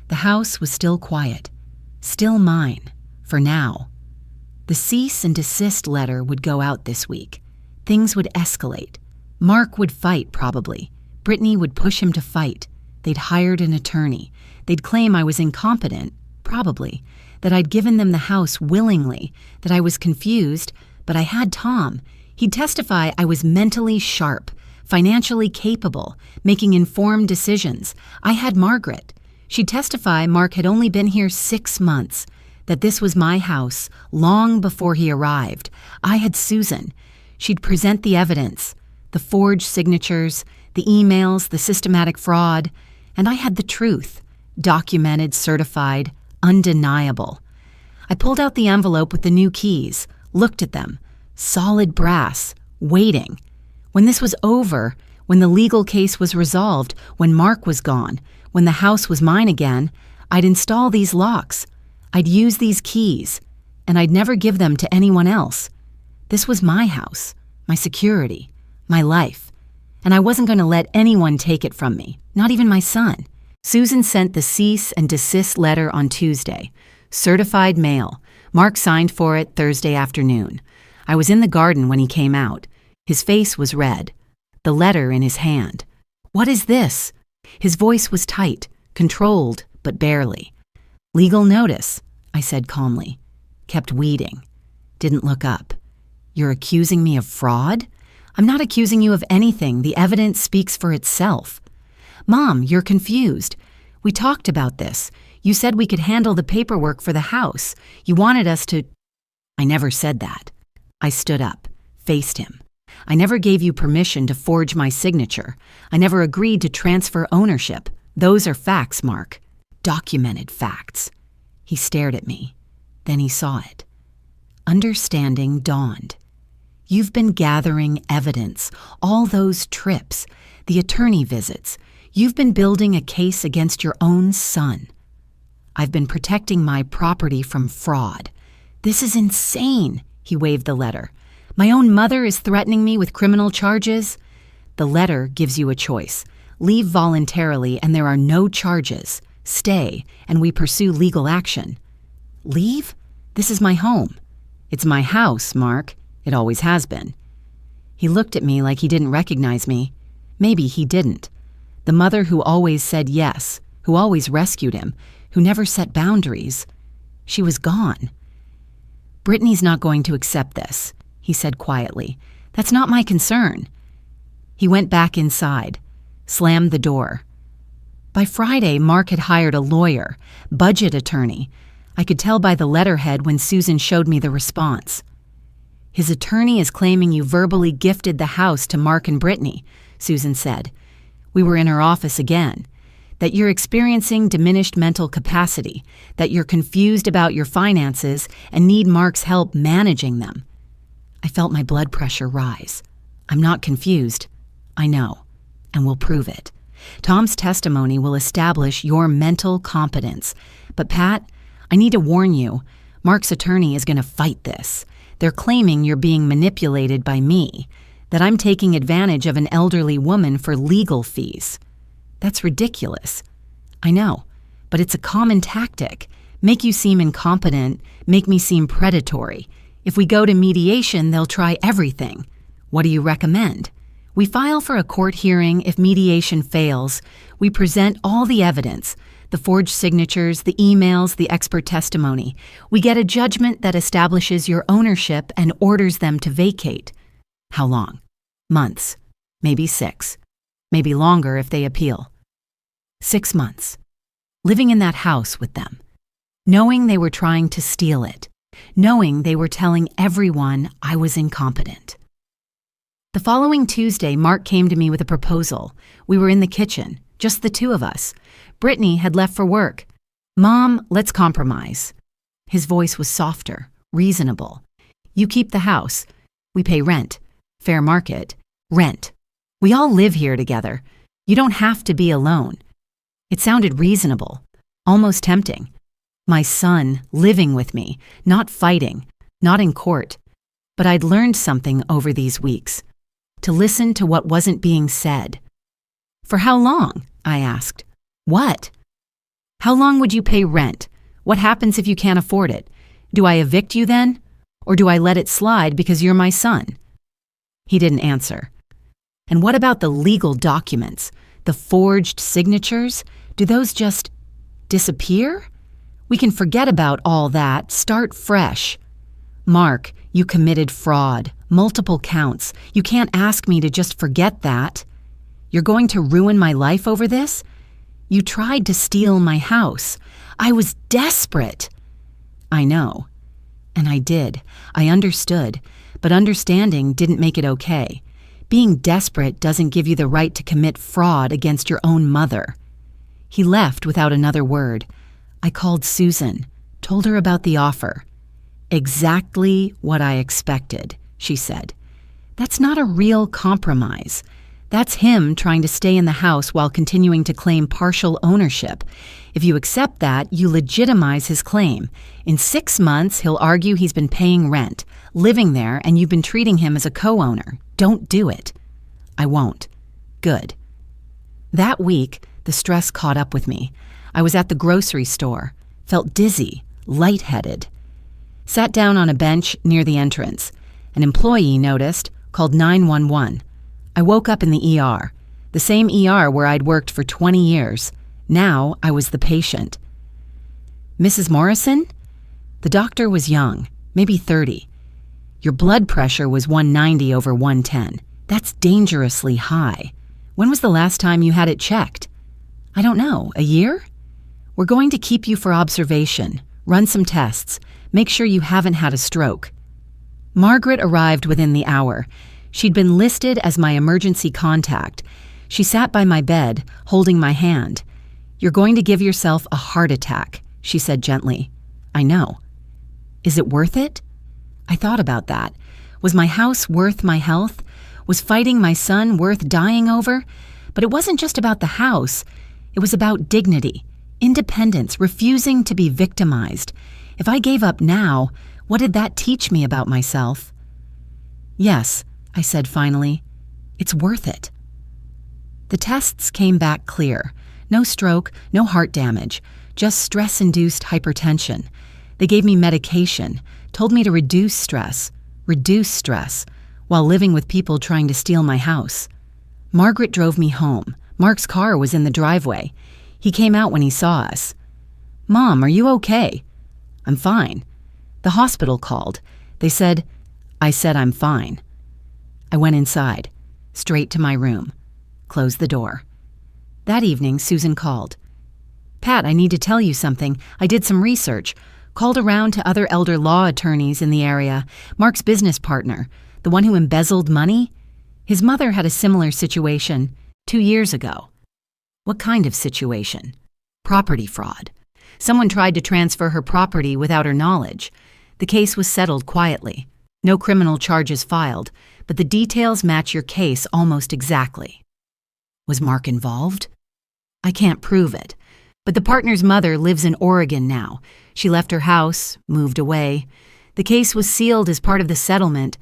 The house was still quiet. Still mine, for now. The cease and desist letter would go out this week. Things would escalate. Mark would fight, probably. Brittany would push him to fight. They'd hired an attorney. They'd claim I was incompetent, probably, that I'd given them the house willingly, that I was confused, but I had Tom. He'd testify I was mentally sharp, financially capable, making informed decisions. I had Margaret. She'd testify Mark had only been here 6 months, that this was my house long before he arrived. I had Susan. She'd present the evidence, the forged signatures, the emails, the systematic fraud, and I had the truth, documented, certified, undeniable. I pulled out the envelope with the new keys, looked at them, solid brass, waiting. When this was over, when the legal case was resolved, when Mark was gone, when the house was mine again, I'd install these locks. I'd use these keys, and I'd never give them to anyone else. This was my house, my security, my life, and I wasn't going to let anyone take it from me, not even my son. Susan sent the cease and desist letter on Tuesday. Certified mail. Mark signed for it Thursday afternoon. I was in the garden when he came out. His face was red. The letter in his hand. What is this? His voice was tight, controlled, but barely. Legal notice, I said calmly. Kept weeding. Didn't look up. You're accusing me of fraud? I'm not accusing you of anything. The evidence speaks for itself. Mom, you're confused. We talked about this. You said we could handle the paperwork for the house. You wanted us to... I never said that. I stood up, faced him. I never gave you permission to forge my signature. I never agreed to transfer ownership. Those are facts, Mark. Documented facts. He stared at me. Then he saw it. Understanding dawned. You've been gathering evidence, all those trips, the attorney visits. You've been building a case against your own son. I've been protecting my property from fraud. This is insane, he waved the letter. My own mother is threatening me with criminal charges. The letter gives you a choice. Leave voluntarily and there are no charges. Stay and we pursue legal action. Leave? This is my home. It's my house, Mark. It always has been. He looked at me like he didn't recognize me. Maybe he didn't. The mother who always said yes, who always rescued him, who never set boundaries, she was gone. Brittany's not going to accept this, he said quietly. That's not my concern. He went back inside, slammed the door. By Friday, Mark had hired a lawyer, budget attorney. I could tell by the letterhead when Susan showed me the response. His attorney is claiming you verbally gifted the house to Mark and Brittany, Susan said. We were in her office again. That you're experiencing diminished mental capacity, that you're confused about your finances and need Mark's help managing them. I felt my blood pressure rise. I'm not confused. I know, and we'll prove it. Tom's testimony will establish your mental competence. But Pat, I need to warn you, Mark's attorney is going to fight this. They're claiming you're being manipulated by me, that I'm taking advantage of an elderly woman for legal fees. That's ridiculous. I know, but it's a common tactic. Make you seem incompetent, make me seem predatory. If we go to mediation, they'll try everything. What do you recommend? We file for a court hearing. If mediation fails, we present all the evidence, the forged signatures, the emails, the expert testimony. We get a judgment that establishes your ownership and orders them to vacate. How long? Months. Maybe 6. Maybe longer if they appeal. 6 months. Living in that house with them. Knowing they were trying to steal it. Knowing they were telling everyone I was incompetent. The following Tuesday, Mark came to me with a proposal. We were in the kitchen, just the two of us. Brittany had left for work. "Mom, let's compromise." His voice was softer, reasonable. "You keep the house. We pay rent. Fair market. Rent. We all live here together. You don't have to be alone." It sounded reasonable, almost tempting. My son living with me, not fighting, not in court. But I'd learned something over these weeks. To listen to what wasn't being said. "For how long?" I asked. "What?" "How long would you pay rent? What happens if you can't afford it? Do I evict you then? Or do I let it slide because you're my son?" He didn't answer. "And what about the legal documents? The forged signatures? Do those just disappear? We can forget about all that, start fresh." "Mark, you committed fraud, multiple counts. You can't ask me to just forget that. You're going to ruin my life over this? You tried to steal my house. I was desperate." "I know. And I did. I understood. But understanding didn't make it okay. Being desperate doesn't give you the right to commit fraud against your own mother." He left without another word. I called Susan, told her about the offer. "Exactly what I expected," she said. "That's not a real compromise. That's him trying to stay in the house while continuing to claim partial ownership. If you accept that, you legitimize his claim. In 6 months, he'll argue he's been paying rent, living there, and you've been treating him as a co-owner. Don't do it." "I won't." "Good." That week, the stress caught up with me. I was at the grocery store, felt dizzy, lightheaded. Sat down on a bench near the entrance. An employee noticed, called 911. I woke up in the ER, the same ER where I'd worked for 20 years. Now I was the patient. "Mrs. Morrison?" The doctor was young, maybe 30. "Your blood pressure was 190 over 110. That's dangerously high. When was the last time you had it checked?" "I don't know, a year?" "We're going to keep you for observation, run some tests, make sure you haven't had a stroke." Margaret arrived within the hour. She'd been listed as my emergency contact. She sat by my bed, holding my hand. "You're going to give yourself a heart attack," she said gently. "I know." "Is it worth it?" I thought about that. Was my house worth my health? Was fighting my son worth dying over? But it wasn't just about the house. It was about dignity, independence, refusing to be victimized. If I gave up now, what did that teach me about myself? "Yes," I said finally. "It's worth it." The tests came back clear. No stroke, no heart damage, just stress-induced hypertension. They gave me medication, told me to reduce stress, while living with people trying to steal my house. Margaret drove me home. Mark's car was in the driveway. He came out when he saw us. "Mom, are you okay?" "I'm fine." The hospital called. They said, I said I'm fine. I went inside, straight to my room, closed the door. That evening, Susan called. "Pat, I need to tell you something. I did some research. Called around to other elder law attorneys in the area. Mark's business partner, the one who embezzled money, his mother had a similar situation 2 years ago." "What kind of situation?" "Property fraud. Someone tried to transfer her property without her knowledge. The case was settled quietly. No criminal charges filed, but the details match your case almost exactly." "Was Mark involved?" "I can't prove it. But the partner's mother lives in Oregon now. She left her house, moved away. The case was sealed as part of the settlement.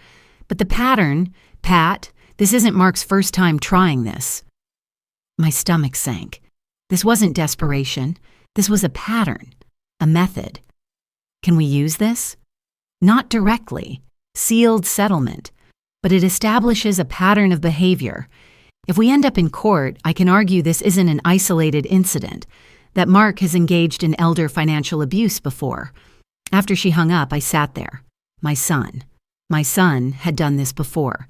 But the pattern, Pat, this isn't Mark's first time trying this." My stomach sank. This wasn't desperation. This was a pattern, a method. "Can we use this?" "Not directly. Sealed settlement. but it establishes a pattern of behavior. If we end up in court, I can argue this isn't an isolated incident, that Mark has engaged in elder financial abuse before. After she hung up, I sat there. My son had done this before.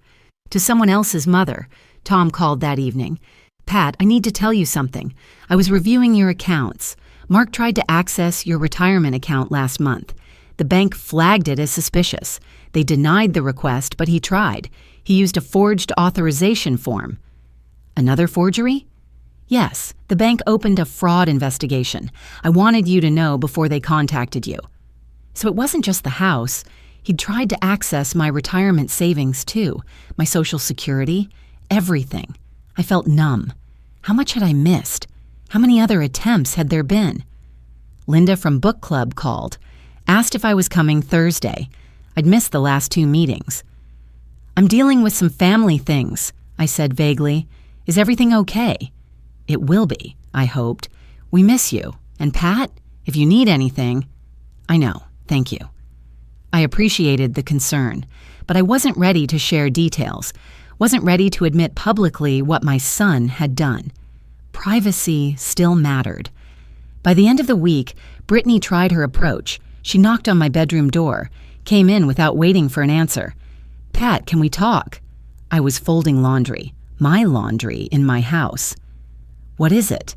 To someone else's mother, Tom called that evening. "Pat, I need to tell you something. I was reviewing your accounts. Mark tried to access your retirement account last month. The bank flagged it as suspicious. They denied the request, but he tried. He used a forged authorization form." "Another forgery?" "Yes, the bank opened a fraud investigation. I wanted you to know before they contacted you." So it wasn't just the house. He'd tried to access my retirement savings too, my Social Security, everything. I felt numb. How much had I missed? How many other attempts had there been? Linda from book club called, asked if I was coming Thursday. I'd missed the last 2 meetings. "I'm dealing with some family things," I said vaguely. "Is everything okay?" "It will be," I hoped. "We miss you. And Pat, if you need anything..." "I know, thank you." I appreciated the concern, but I wasn't ready to share details, wasn't ready to admit publicly what my son had done. Privacy still mattered. By the end of the week, Brittany tried her approach. She knocked on my bedroom door, came in without waiting for an answer. "Pat, can we talk?" I was folding laundry, my laundry, in my house. "What is it?"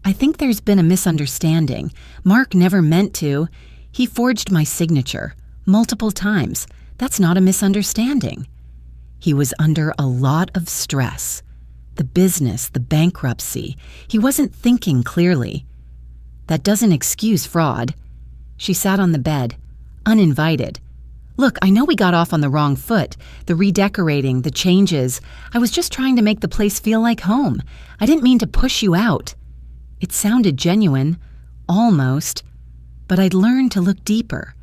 "I think there's been a misunderstanding. Mark never meant to. He forged my signature multiple times. That's not a misunderstanding." He was under a lot of stress. The business, the bankruptcy. He wasn't thinking clearly. "That doesn't excuse fraud." She sat on the bed, uninvited. "Look, I know we got off on the wrong foot. The redecorating, the changes. I was just trying to make the place feel like home. I didn't mean to push you out." It sounded genuine, almost. But I'd learned to look deeper.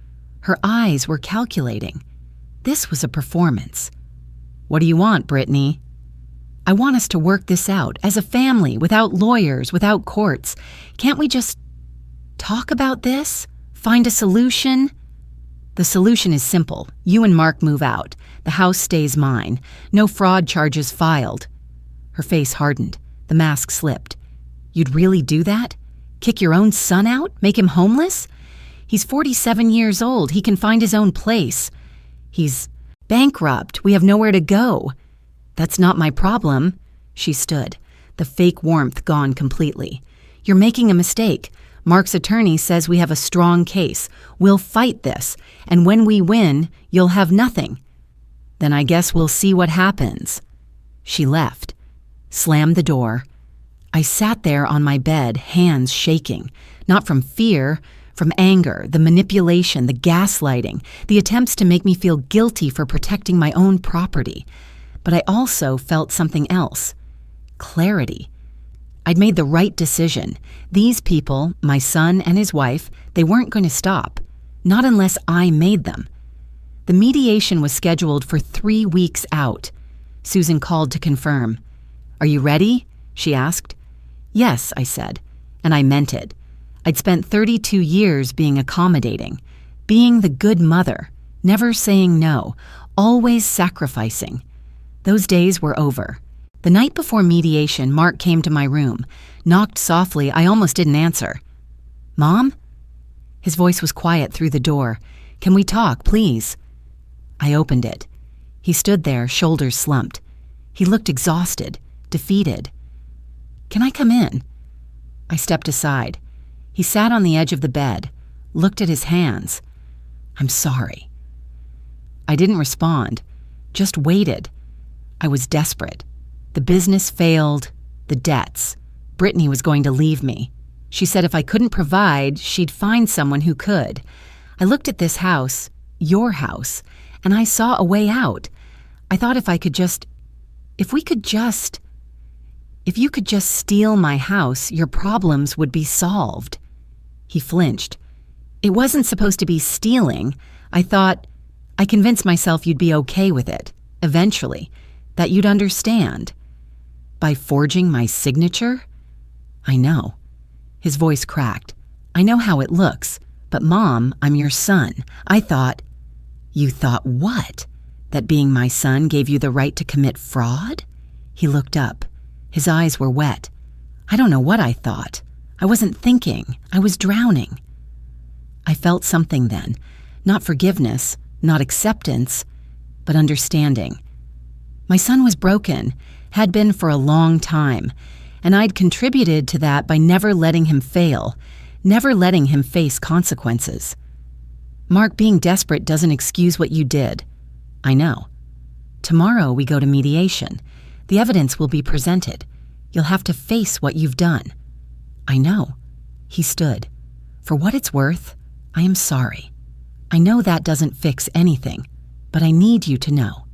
Her eyes were calculating. This was a performance. "What do you want, Brittany?" "I want us to work this out, as a family, without lawyers, without courts. Can't we just talk about this? Find a solution?" "The solution is simple. You and Mark move out. The house stays mine. No fraud charges filed." Her face hardened. The mask slipped. "You'd really do that? Kick your own son out? Make him homeless? He's 47 years old. He can find his own place. He's bankrupt. We have nowhere to go." "That's not my problem." She stood, the fake warmth gone completely. "You're making a mistake. Mark's attorney says we have a strong case. We'll fight this, and when we win, you'll have nothing." "Then I guess we'll see what happens." She left, slammed the door. I sat there on my bed, hands shaking, not from fear, from anger, the manipulation, the gaslighting, the attempts to make me feel guilty for protecting my own property. But I also felt something else. Clarity. I'd made the right decision. These people, my son and his wife, they weren't going to stop. Not unless I made them. The mediation was scheduled for 3 weeks out. Susan called to confirm. "Are you ready?" she asked. "Yes," I said, and I meant it. I'd spent 32 years being accommodating, being the good mother, never saying no, always sacrificing. Those days were over. The night before mediation, Mark came to my room, knocked softly. I almost didn't answer. "Mom?" His voice was quiet through the door. "Can we talk, please?" I opened it. He stood there, shoulders slumped. He looked exhausted, defeated. "Can I come in?" I stepped aside. He sat on the edge of the bed, looked at his hands. "I'm sorry." I didn't respond, just waited. I was desperate. The business failed, the debts. Brittany was going to leave me. She said if I couldn't provide, she'd find someone who could. I looked at this house, your house, and I saw a way out. I thought if you could just steal my house, your problems would be solved. He flinched. "It wasn't supposed to be stealing. I convinced myself you'd be okay with it, eventually, that you'd understand." "By forging my signature?" "I know." His voice cracked. "I know how it looks, but Mom, I'm your son. I thought..." "You thought what?" That being my son gave you the right to commit fraud? He looked up. His eyes were wet. I don't know what I thought. I wasn't thinking. I was drowning. I felt something then. Not forgiveness, not acceptance, but understanding. My son was broken, had been for a long time, and I'd contributed to that by never letting him fail, never letting him face consequences. Mark, being desperate doesn't excuse what you did. I know. Tomorrow we go to mediation. The evidence will be presented. You'll have to face what you've done. I know. He stood. For what it's worth, I am sorry. I know that doesn't fix anything, but I need you to know.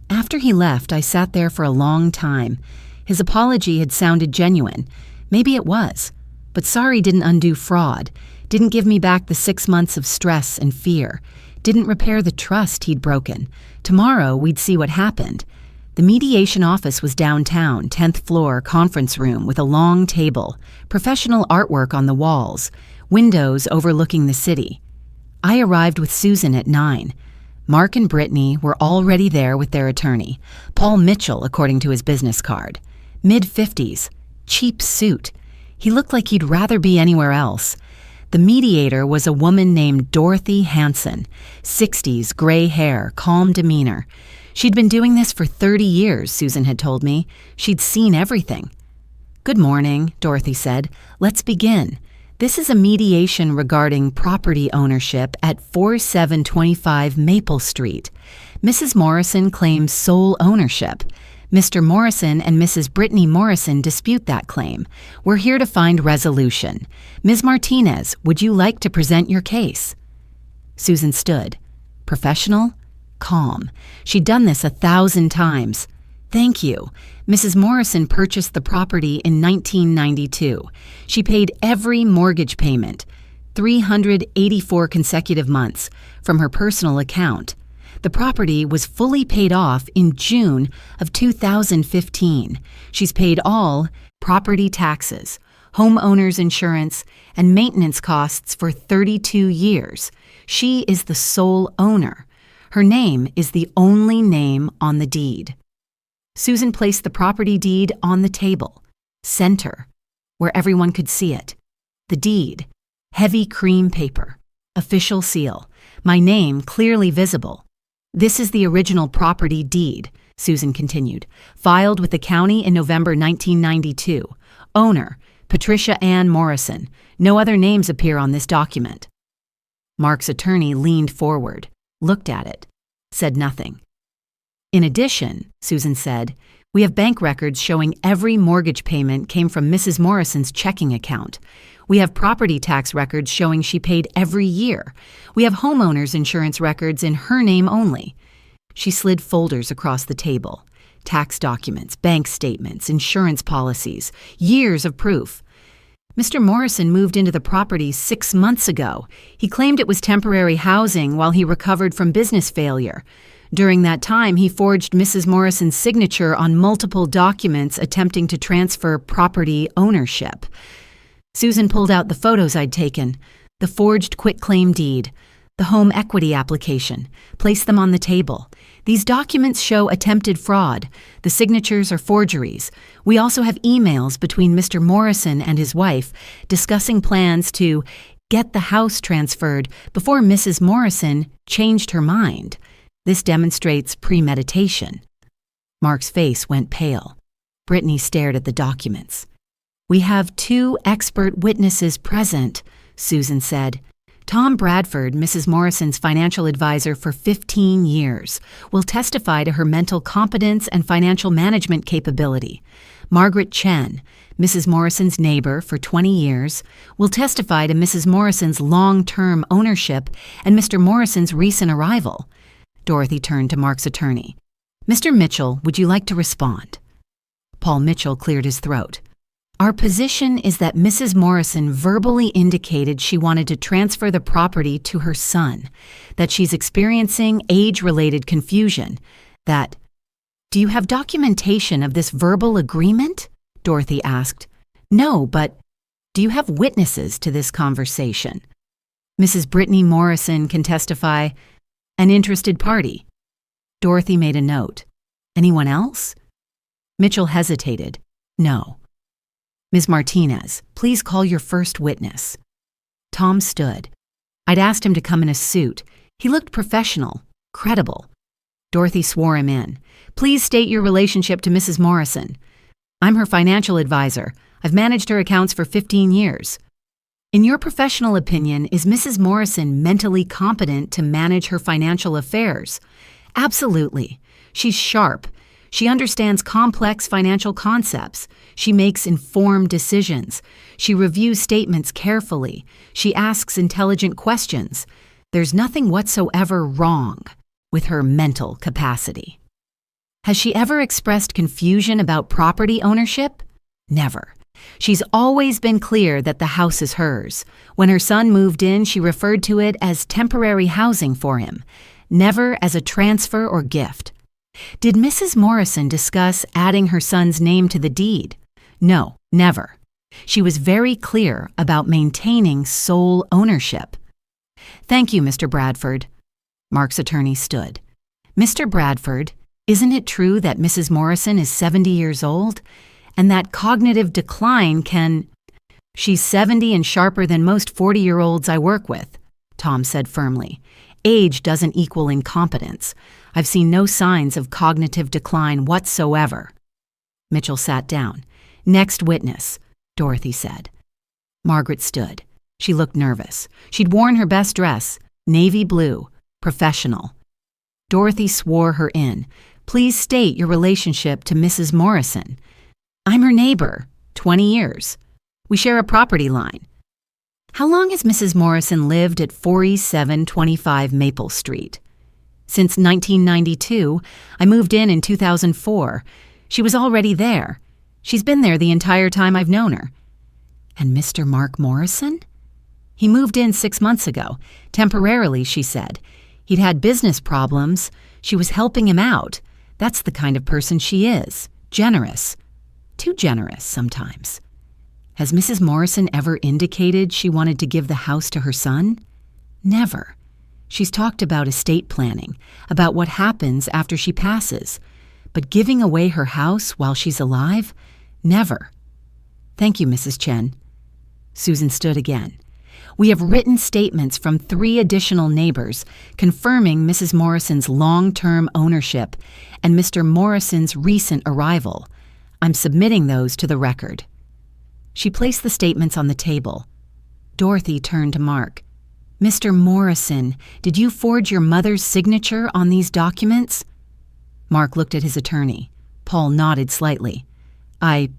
After he left, I sat there for a long time. His apology had sounded genuine. Maybe it was. But sorry didn't undo fraud, didn't give me back the 6 months of stress and fear, didn't repair the trust he'd broken. Tomorrow, we'd see what happened. The mediation office was downtown, 10th floor, conference room with a long table, professional artwork on the walls, windows overlooking the city. I arrived with Susan at 9. Mark and Brittany were already there with their attorney, Paul Mitchell, according to his business card. Mid-50s, cheap suit. He looked like he'd rather be anywhere else. The mediator was a woman named Dorothy Hanson, 60s, gray hair, calm demeanor. She'd been doing this for 30 years, Susan had told me. She'd seen everything. Good morning, Dorothy said. Let's begin. This is a mediation regarding property ownership at 4725 Maple Street. Mrs. Morrison claims sole ownership. Mr. Morrison and Mrs. Brittany Morrison dispute that claim. We're here to find resolution. Ms. Martinez, would you like to present your case? Susan stood. Professional? Calm. She'd done this 1,000 times. Thank you. Mrs. Morrison purchased the property in 1992. She paid every mortgage payment, 384 consecutive months, from her personal account. The property was fully paid off in June of 2015. She's paid all property taxes, homeowner's insurance, and maintenance costs for 32 years. She is the sole owner. Her name is the only name on the deed. Susan placed the property deed on the table, center, where everyone could see it. The deed, heavy cream paper, official seal, my name clearly visible. This is the original property deed, Susan continued, filed with the county in November 1992. Owner, Patricia Morrison. No other names appear on this document. Mark's attorney leaned forward, looked at it, said nothing. In addition, Susan said, we have bank records showing every mortgage payment came from Mrs. Morrison's checking account. We have property tax records showing she paid every year. We have homeowner's insurance records in her name only. She slid folders across the table. Tax documents, bank statements, insurance policies, years of proof. Mr. Morrison moved into the property 6 months ago. He claimed it was temporary housing while he recovered from business failure. During that time, he forged Mrs. Morrison's signature on multiple documents attempting to transfer property ownership. Susan pulled out the photos I'd taken, the forged quitclaim deed, the home equity application, placed them on the table. These documents show attempted fraud. The signatures are forgeries. We also have emails between Mr. Morrison and his wife discussing plans to get the house transferred before Mrs. Morrison changed her mind. This demonstrates premeditation. Mark's face went pale. Brittany stared at the documents. We have 2 expert witnesses present, Susan said. Tom Bradford, Mrs. Morrison's financial advisor for 15 years, will testify to her mental competence and financial management capability. Margaret Chen, Mrs. Morrison's neighbor for 20 years, will testify to Mrs. Morrison's long-term ownership and Mr. Morrison's recent arrival. Dorothy turned to Mark's attorney. Mr. Mitchell, would you like to respond? Paul Mitchell cleared his throat. Our position is that Mrs. Morrison verbally indicated she wanted to transfer the property to her son, that she's experiencing age-related confusion, that... Do you have documentation of this verbal agreement? Dorothy asked. No, but do you have witnesses to this conversation? Mrs. Brittany Morrison can testify. An interested party. Dorothy made a note. Anyone else? Mitchell hesitated. No. Ms. Martinez, please call your first witness. Tom stood. I'd asked him to come in a suit. He looked professional, credible. Dorothy swore him in. Please state your relationship to Mrs. Morrison. I'm her financial advisor. I've managed her accounts for 15 years. In your professional opinion, is Mrs. Morrison mentally competent to manage her financial affairs? Absolutely. She's sharp. She understands complex financial concepts. She makes informed decisions. She reviews statements carefully. She asks intelligent questions. There's nothing whatsoever wrong with her mental capacity. Has she ever expressed confusion about property ownership? Never. She's always been clear that the house is hers. When her son moved in, she referred to it as temporary housing for him, never as a transfer or gift. Did Mrs. Morrison discuss adding her son's name to the deed? No, never. She was very clear about maintaining sole ownership. Thank you, Mr. Bradford. Mark's attorney stood. Mr. Bradford, isn't it true that Mrs. Morrison is 70 years old? And that cognitive decline can... She's 70 and sharper than most 40-year-olds I work with, Tom said firmly. Age doesn't equal incompetence. I've seen no signs of cognitive decline whatsoever. Mitchell sat down. Next witness, Dorothy said. Margaret stood. She looked nervous. She'd worn her best dress, navy blue, professional. Dorothy swore her in. Please state your relationship to Mrs. Morrison. I'm her neighbor, 20 years. We share a property line. How long has Mrs. Morrison lived at 4725 Maple Street? Since 1992. I moved in 2004. She was already there. She's been there the entire time I've known her. And Mr. Mark Morrison? He moved in 6 months ago. Temporarily, she said. He'd had business problems. She was helping him out. That's the kind of person she is. Generous. Too generous sometimes. Has Mrs. Morrison ever indicated she wanted to give the house to her son? Never. She's talked about estate planning, about what happens after she passes. But giving away her house while she's alive? Never. Thank you, Mrs. Chen. Susan stood again. We have written statements from 3 additional neighbors confirming Mrs. Morrison's long-term ownership and Mr. Morrison's recent arrival. I'm submitting those to the record. She placed the statements on the table. Dorothy turned to Mark. Mr. Morrison, did you forge your mother's signature on these documents? Mark looked at his attorney. Paul nodded slightly. The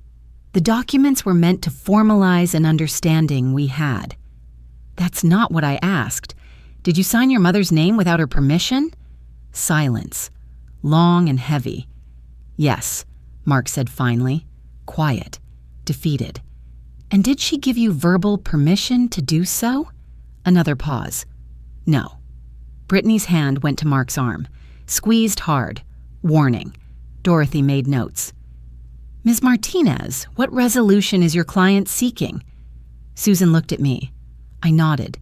documents were meant to formalize an understanding we had. That's not what I asked. Did you sign your mother's name without her permission? Silence. Long and heavy. Yes, Mark said finally. Quiet. Defeated. And did she give you verbal permission to do so? Another pause. No. Brittany's hand went to Mark's arm. Squeezed hard. Warning. Dorothy made notes. Ms. Martinez, what resolution is your client seeking? Susan looked at me. I nodded.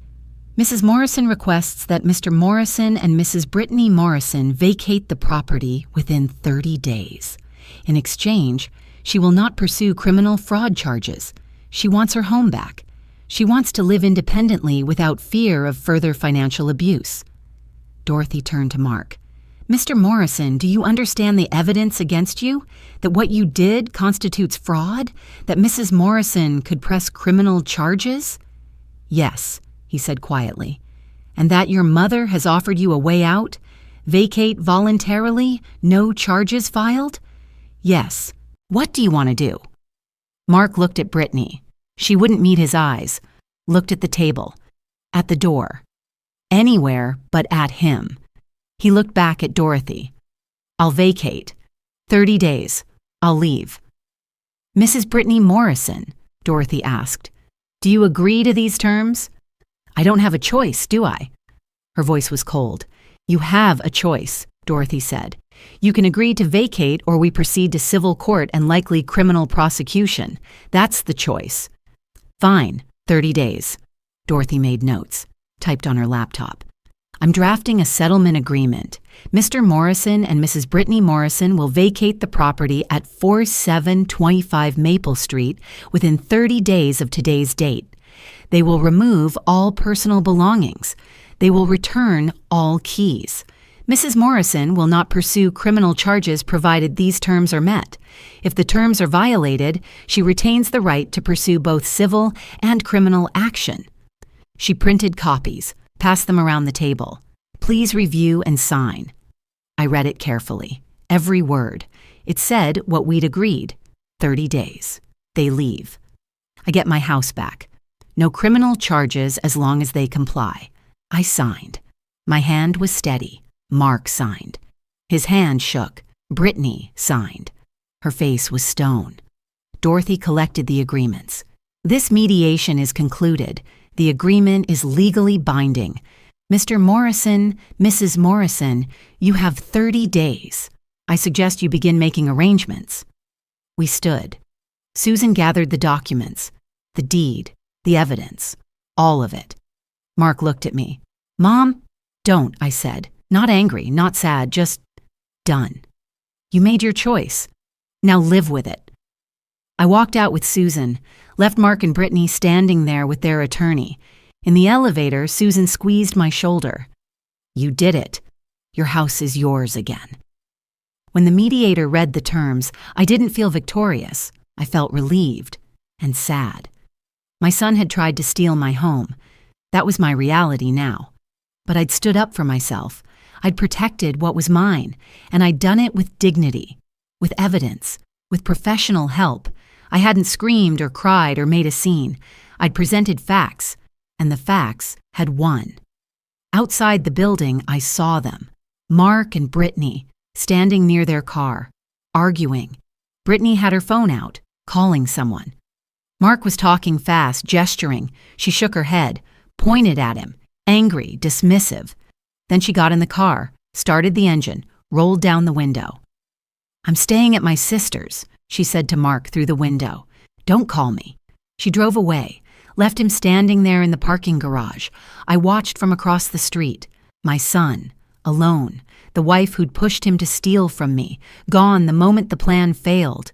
Mrs. Morrison requests that Mr. Morrison and Mrs. Brittany Morrison vacate the property within 30 days. In exchange, she will not pursue criminal fraud charges. She wants her home back. She wants to live independently without fear of further financial abuse. Dorothy turned to Mark. Mr. Morrison, do you understand the evidence against you? That what you did constitutes fraud? That Mrs. Morrison could press criminal charges? Yes, he said quietly. And that your mother has offered you a way out? Vacate voluntarily? No charges filed? Yes. What do you want to do? Mark looked at Brittany. She wouldn't meet his eyes. Looked at the table. At the door. Anywhere but at him. He looked back at Dorothy. I'll vacate. 30 days. I'll leave. Mrs. Brittany Morrison, Dorothy asked, do you agree to these terms? I don't have a choice, do I? Her voice was cold. You have a choice, Dorothy said. You can agree to vacate or we proceed to civil court and likely criminal prosecution. That's the choice. Fine, 30 days. Dorothy made notes, typed on her laptop. I'm drafting a settlement agreement. Mr. Morrison and Mrs. Brittany Morrison will vacate the property at 4725 Maple Street within 30 days of today's date. They will remove all personal belongings. They will return all keys. Mrs. Morrison will not pursue criminal charges provided these terms are met. If the terms are violated, she retains the right to pursue both civil and criminal action. She printed copies, passed them around the table. Please review and sign. I read it carefully, every word. It said what we'd agreed. 30 days. They leave. I get my house back. No criminal charges as long as they comply. I signed. My hand was steady. Mark signed. His hand shook. Brittany signed. Her face was stone. Dorothy collected the agreements. This mediation is concluded. The agreement is legally binding. Mr. Morrison, Mrs. Morrison, you have 30 days. I suggest you begin making arrangements. We stood. Susan gathered the documents, the deed, the evidence, all of it. Mark looked at me. Mom, don't, I said. Not angry, not sad, just done. You made your choice. Now live with it. I walked out with Susan, left Mark and Brittany standing there with their attorney. In the elevator, Susan squeezed my shoulder. You did it. Your house is yours again. When the mediator read the terms, I didn't feel victorious. I felt relieved and sad. My son had tried to steal my home. That was my reality now. But I'd stood up for myself. I'd protected what was mine, and I'd done it with dignity, with evidence, with professional help. I hadn't screamed or cried or made a scene. I'd presented facts, and the facts had won. Outside the building, I saw them, Mark and Brittany, standing near their car, arguing. Brittany had her phone out, calling someone. Mark was talking fast, gesturing. She shook her head, pointed at him, angry, dismissive. Then she got in the car, started the engine, rolled down the window. I'm staying at my sister's, she said to Mark through the window. Don't call me. She drove away, left him standing there in the parking garage. I watched from across the street. My son, alone, the wife who'd pushed him to steal from me, gone the moment the plan failed.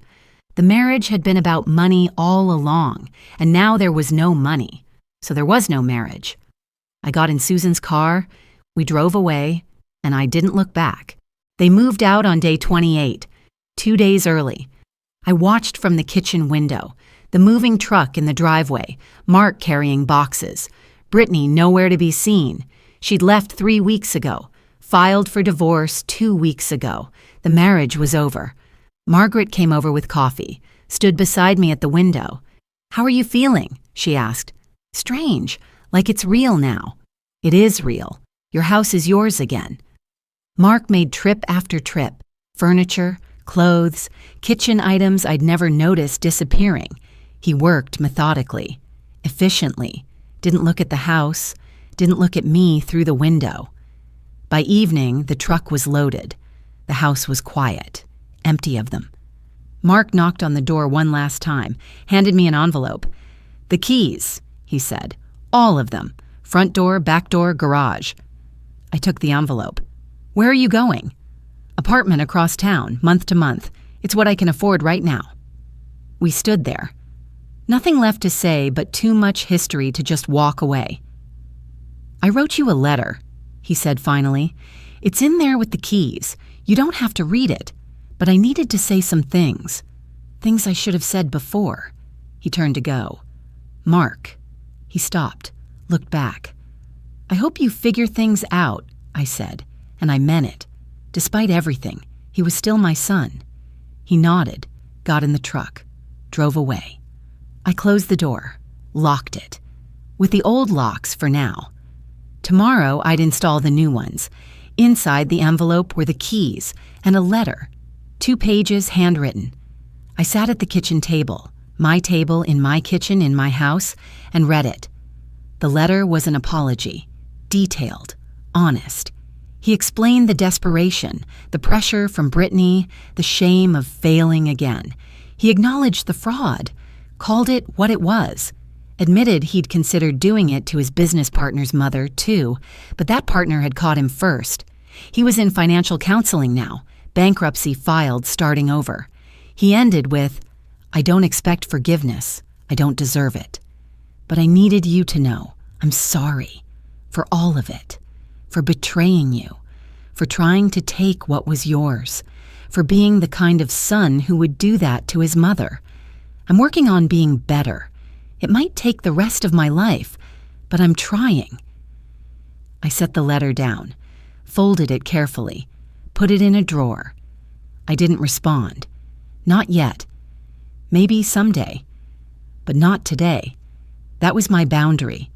The marriage had been about money all along, and now there was no money, so there was no marriage. I got in Susan's car, we drove away, and I didn't look back. They moved out on day 28, 2 days early. I watched from the kitchen window, the moving truck in the driveway, Mark carrying boxes, Brittany nowhere to be seen. She'd left 3 weeks ago, filed for divorce 2 weeks ago. The marriage was over. Margaret came over with coffee, stood beside me at the window. How are you feeling? She asked. Strange, like it's real now. It is real. Your house is yours again. Mark made trip after trip, furniture, clothes, kitchen items I'd never noticed disappearing. He worked methodically, efficiently, didn't look at the house, didn't look at me through the window. By evening, the truck was loaded. The house was quiet, empty of them. Mark knocked on the door one last time, handed me an envelope. The keys, he said, all of them, front door, back door, garage. I took the envelope. Where are you going? Apartment across town, month to month. It's what I can afford right now. We stood there. Nothing left to say but too much history to just walk away. I wrote you a letter, he said finally. It's in there with the keys. You don't have to read it. But I needed to say some things. Things I should have said before. He turned to go. Mark. He stopped, looked back. I hope you figure things out, I said, and I meant it. Despite everything, he was still my son. He nodded, got in the truck, drove away. I closed the door, locked it, with the old locks for now. Tomorrow I'd install the new ones. Inside the envelope were the keys and a letter, 2 pages handwritten. I sat at the kitchen table, my table in my kitchen in my house, and read it. The letter was an apology, detailed, honest. He explained the desperation, the pressure from Brittany, the shame of failing again. He acknowledged the fraud, called it what it was, Admitted he'd considered doing it to his business partner's mother, too, but that partner had caught him first. He was in financial counseling now, bankruptcy filed, starting over. He ended with, "I don't expect forgiveness. I don't deserve it. But I needed you to know I'm sorry for all of it, for betraying you, for trying to take what was yours, for being the kind of son who would do that to his mother. I'm working on being better. It might take the rest of my life, but I'm trying." I set the letter down, folded it carefully, put it in a drawer. I didn't respond. Not yet. Maybe someday. But not today. That was my boundary.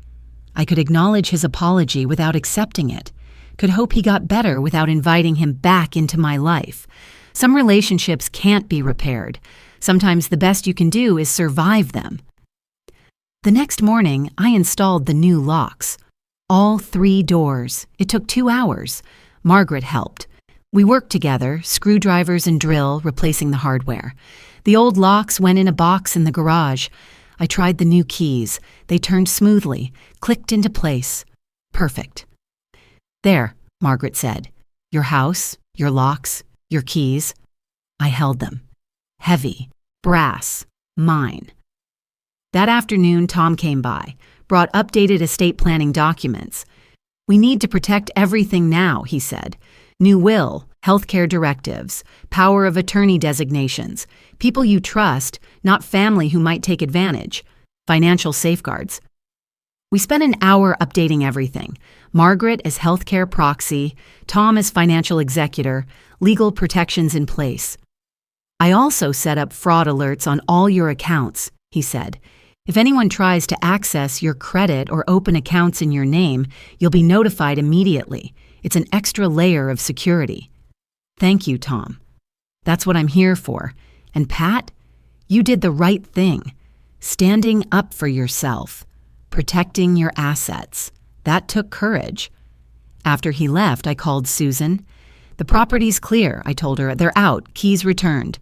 I could acknowledge his apology without accepting it, could hope he got better without inviting him back into my life. Some relationships can't be repaired. Sometimes the best you can do is survive them. The next morning, I installed the new locks. All 3 doors. It took 2 hours. Margaret helped. We worked together, screwdrivers and drill, replacing the hardware. The old locks went in a box in the garage. I tried the new keys. They turned smoothly, clicked into place. Perfect. "There," Margaret said. "Your house, your locks, your keys." I held them. Heavy, brass, mine. That afternoon, Tom came by, brought updated estate planning documents. "We need to protect everything now," he said. "New will, healthcare directives, power of attorney designations, people you trust, not family who might take advantage, financial safeguards." We spent an hour updating everything. Margaret as healthcare proxy, Tom as financial executor, legal protections in place. "I also set up fraud alerts on all your accounts," he said. "If anyone tries to access your credit or open accounts in your name, you'll be notified immediately. It's an extra layer of security." "Thank you, Tom. That's what I'm here for. And Pat, you did the right thing. Standing up for yourself, protecting your assets. That took courage." After he left, I called Susan. "The property's clear," I told her. "They're out, keys returned."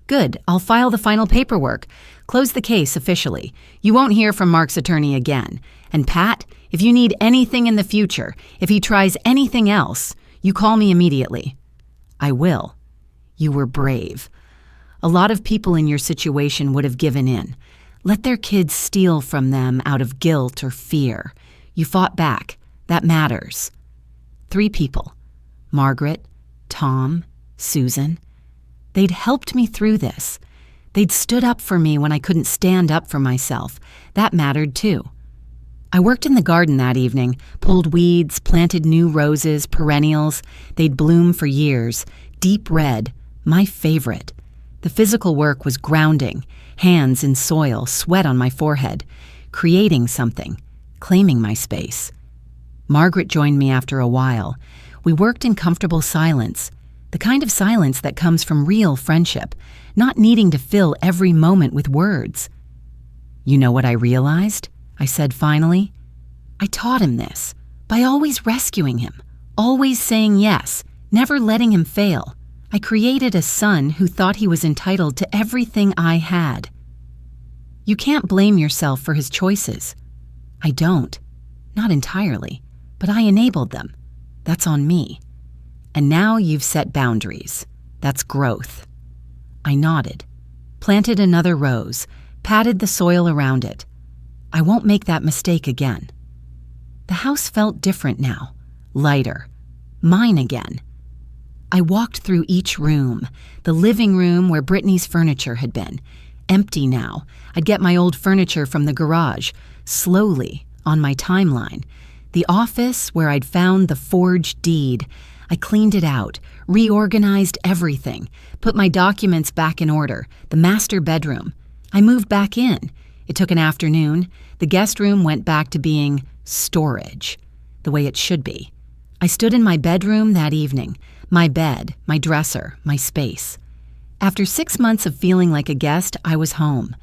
"Good, I'll file the final paperwork. Close the case officially. You won't hear from Mark's attorney again. And Pat, if you need anything in the future, if he tries anything else, you call me immediately." "I will." "You were brave. A lot of people in your situation would have given in. Let their kids steal from them out of guilt or fear. You fought back. That matters." 3 people. Margaret, Tom, Susan. They'd helped me through this. They'd stood up for me when I couldn't stand up for myself. That mattered too. I worked in the garden that evening, pulled weeds, planted new roses, perennials. They'd bloom for years. Deep red, my favorite. The physical work was grounding, hands in soil, sweat on my forehead, creating something, claiming my space. Margaret joined me after a while. We worked in comfortable silence, the kind of silence that comes from real friendship, not needing to fill every moment with words. "You know what I realized?" I said finally. "I taught him this, by always rescuing him, always saying yes, never letting him fail. I created a son who thought he was entitled to everything I had." "You can't blame yourself for his choices." "I don't. Not entirely. But I enabled them. That's on me. And now you've set boundaries. That's growth." I nodded, planted another rose, patted the soil around it. I won't make that mistake again. The house felt different now, lighter, mine again. I walked through each room, the living room where Brittany's furniture had been, empty now. I'd get my old furniture from the garage, slowly, on my timeline. The office where I'd found the forged deed. I cleaned it out, reorganized everything, put my documents back in order, the master bedroom. I moved back in. It took an afternoon. The guest room went back to being storage, the way it should be. I stood in my bedroom that evening, my bed, my dresser, my space. After 6 months of feeling like a guest, I was home.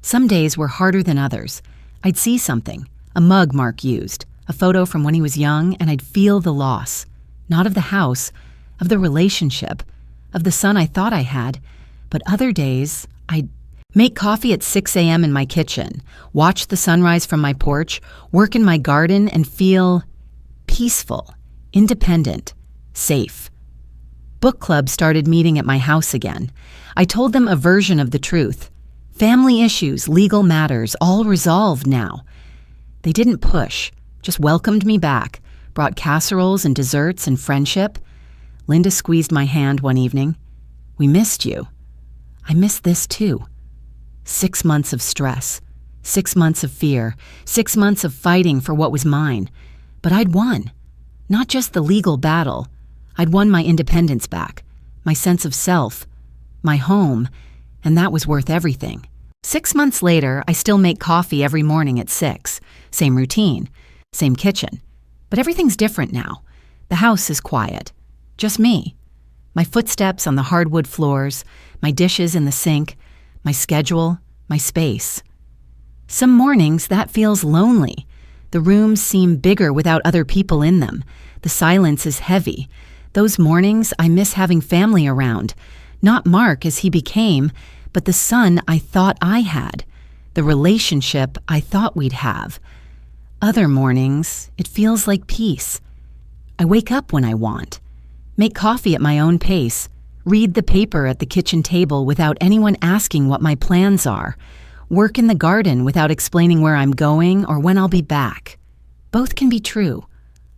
Some days were harder than others. I'd see something, a mug Mark used, a photo from when he was young, and I'd feel the loss. Not of the house, of the relationship, of the son I thought I had, but other days, I'd Make coffee at 6 a.m. in my kitchen, watch the sunrise from my porch, work in my garden, and feel peaceful, independent, safe. Book club started meeting at my house again. I told them a version of the truth. Family issues, legal matters, all resolved now. They didn't push, just welcomed me back, brought casseroles and desserts and friendship. Linda squeezed my hand one evening. We missed you. I missed this too. 6 months of stress, 6 months of fear, 6 months of fighting for what was mine. But I'd won. Not just the legal battle. I'd won my independence back, my sense of self, my home, and that was worth everything. 6 months later, I still make coffee every morning at 6. Same routine, same kitchen. But everything's different now. The house is quiet. Just me. My footsteps on the hardwood floors, my dishes in the sink, my schedule, my space. Some mornings that feels lonely. The rooms seem bigger without other people in them. The silence is heavy. Those mornings I miss having family around. Not Mark as he became, but the son I thought I had. The relationship I thought we'd have. Other mornings, it feels like peace. I wake up when I want. Make coffee at my own pace. Read the paper at the kitchen table without anyone asking what my plans are. Work in the garden without explaining where I'm going or when I'll be back. Both can be true.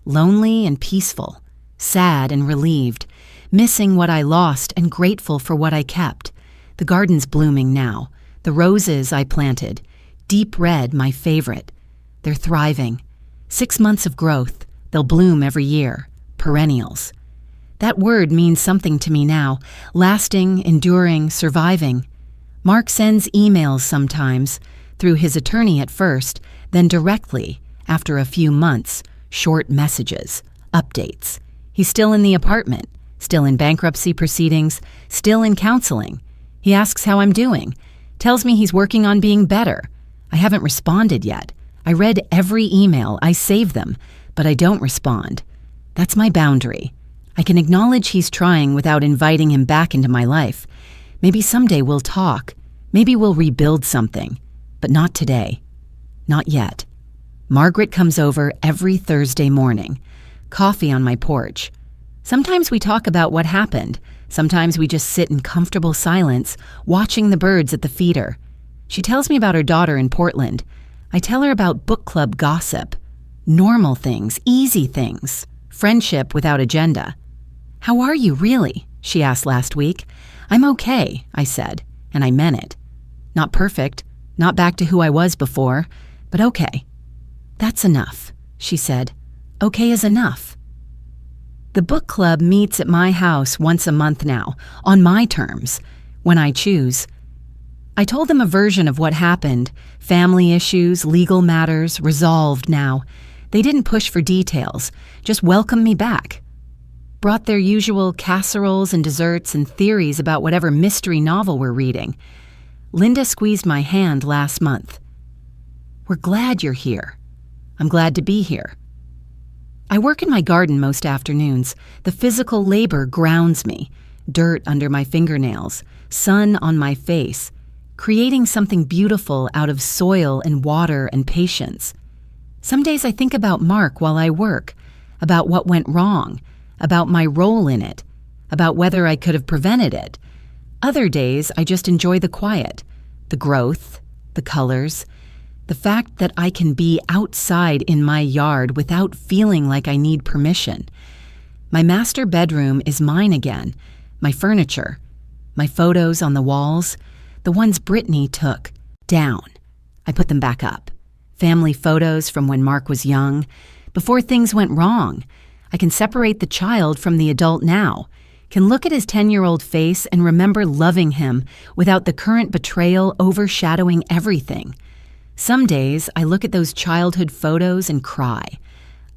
Lonely and peaceful. Sad and relieved. Missing what I lost and grateful for what I kept. The garden's blooming now. The roses I planted. Deep red, my favorite. They're thriving. 6 months of growth. They'll bloom every year. Perennials. That word means something to me now. Lasting, enduring, surviving. Mark sends emails sometimes, through his attorney at first, then directly, after a few months, short messages, updates. He's still in the apartment, still in bankruptcy proceedings, still in counseling. He asks how I'm doing, tells me he's working on being better. I haven't responded yet. I read every email, I save them, but I don't respond. That's my boundary. I can acknowledge he's trying without inviting him back into my life. Maybe someday we'll talk. Maybe we'll rebuild something. But not today. Not yet. Margaret comes over every Thursday morning. Coffee on my porch. Sometimes we talk about what happened. Sometimes we just sit in comfortable silence, watching the birds at the feeder. She tells me about her daughter in Portland. I tell her about book club gossip. Normal things, easy things. Friendship without agenda. How are you, really? She asked last week. I'm okay, I said, and I meant it. Not perfect, not back to who I was before, but okay. That's enough, she said. Okay is enough. The book club meets at my house once a month now, on my terms, when I choose. I told them a version of what happened, family issues, legal matters, resolved now. They didn't push for details, just welcomed me back. Brought their usual casseroles and desserts and theories about whatever mystery novel we're reading. Linda squeezed my hand last month. We're glad you're here. I'm glad to be here. I work in my garden most afternoons. The physical labor grounds me. Dirt under my fingernails, sun on my face, creating something beautiful out of soil and water and patience. Some days I think about Mark while I work, about what went wrong, about my role in it, about whether I could have prevented it. Other days I just enjoy the quiet, the growth, the colors, the fact that I can be outside in my yard without feeling like I need permission. My master bedroom is mine again, my furniture, my photos on the walls, the ones Brittany took, down. I put them back up. Family photos from when Mark was young, before things went wrong. I can separate the child from the adult now, can look at his 10-year-old face and remember loving him without the current betrayal overshadowing everything. Some days I look at those childhood photos and cry.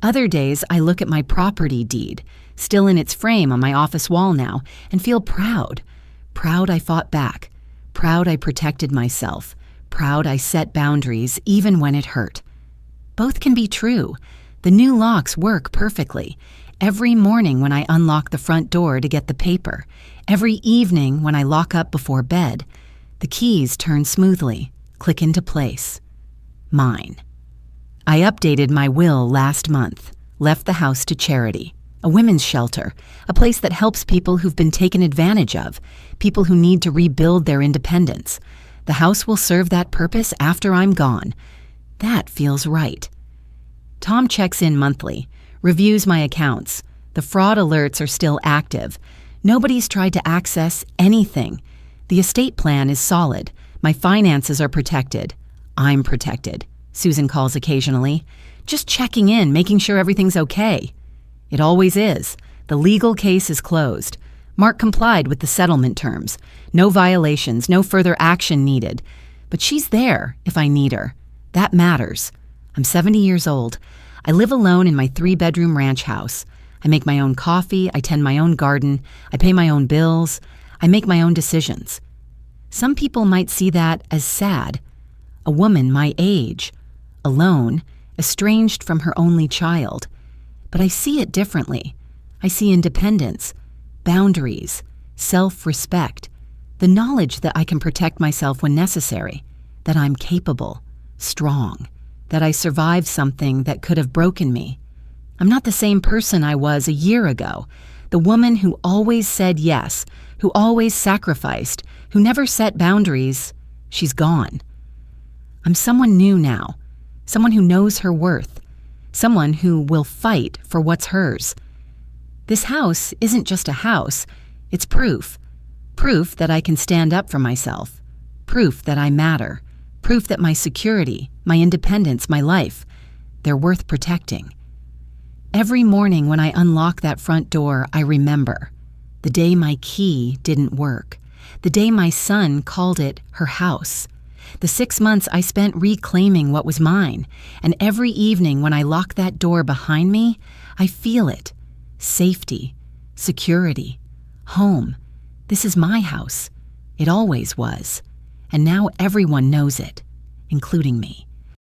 Other days I look at my property deed, still in its frame on my office wall now, and feel proud. Proud I fought back. Proud I protected myself. Proud I set boundaries even when it hurt. Both can be true. The new locks work perfectly. Every morning when I unlock the front door to get the paper. Every evening when I lock up before bed. The keys turn smoothly, click into place. Mine. I updated my will last month, left the house to charity, a women's shelter, a place that helps people who've been taken advantage of, people who need to rebuild their independence. The house will serve that purpose after I'm gone. That feels right. Tom checks in monthly, reviews my accounts. The fraud alerts are still active. Nobody's tried to access anything. The estate plan is solid. My finances are protected. I'm protected. Susan calls occasionally. Just checking in, making sure everything's okay. It always is. The legal case is closed. Mark complied with the settlement terms. No violations, no further action needed. But she's there if I need her. That matters. I'm 70 years old. I live alone in my 3-bedroom ranch house. I make my own coffee, I tend my own garden, I pay my own bills, I make my own decisions. Some people might see that as sad. A woman my age, alone, estranged from her only child. But I see it differently. I see independence, boundaries, self-respect, the knowledge that I can protect myself when necessary, that I'm capable, strong, that I survived something that could have broken me. I'm not the same person I was a year ago, the woman who always said yes, who always sacrificed, who never set boundaries. She's gone. I'm someone new now, someone who knows her worth, someone who will fight for what's hers. This house isn't just a house, it's proof. Proof that I can stand up for myself. Proof that I matter. Proof that my security, my independence, my life, they're worth protecting. Every morning when I unlock that front door, I remember the day my key didn't work, the day my son called it her house, the 6 months I spent reclaiming what was mine, and every evening when I lock that door behind me, I feel it. Safety, security, home. This is my house. It always was. And now everyone knows it, including me.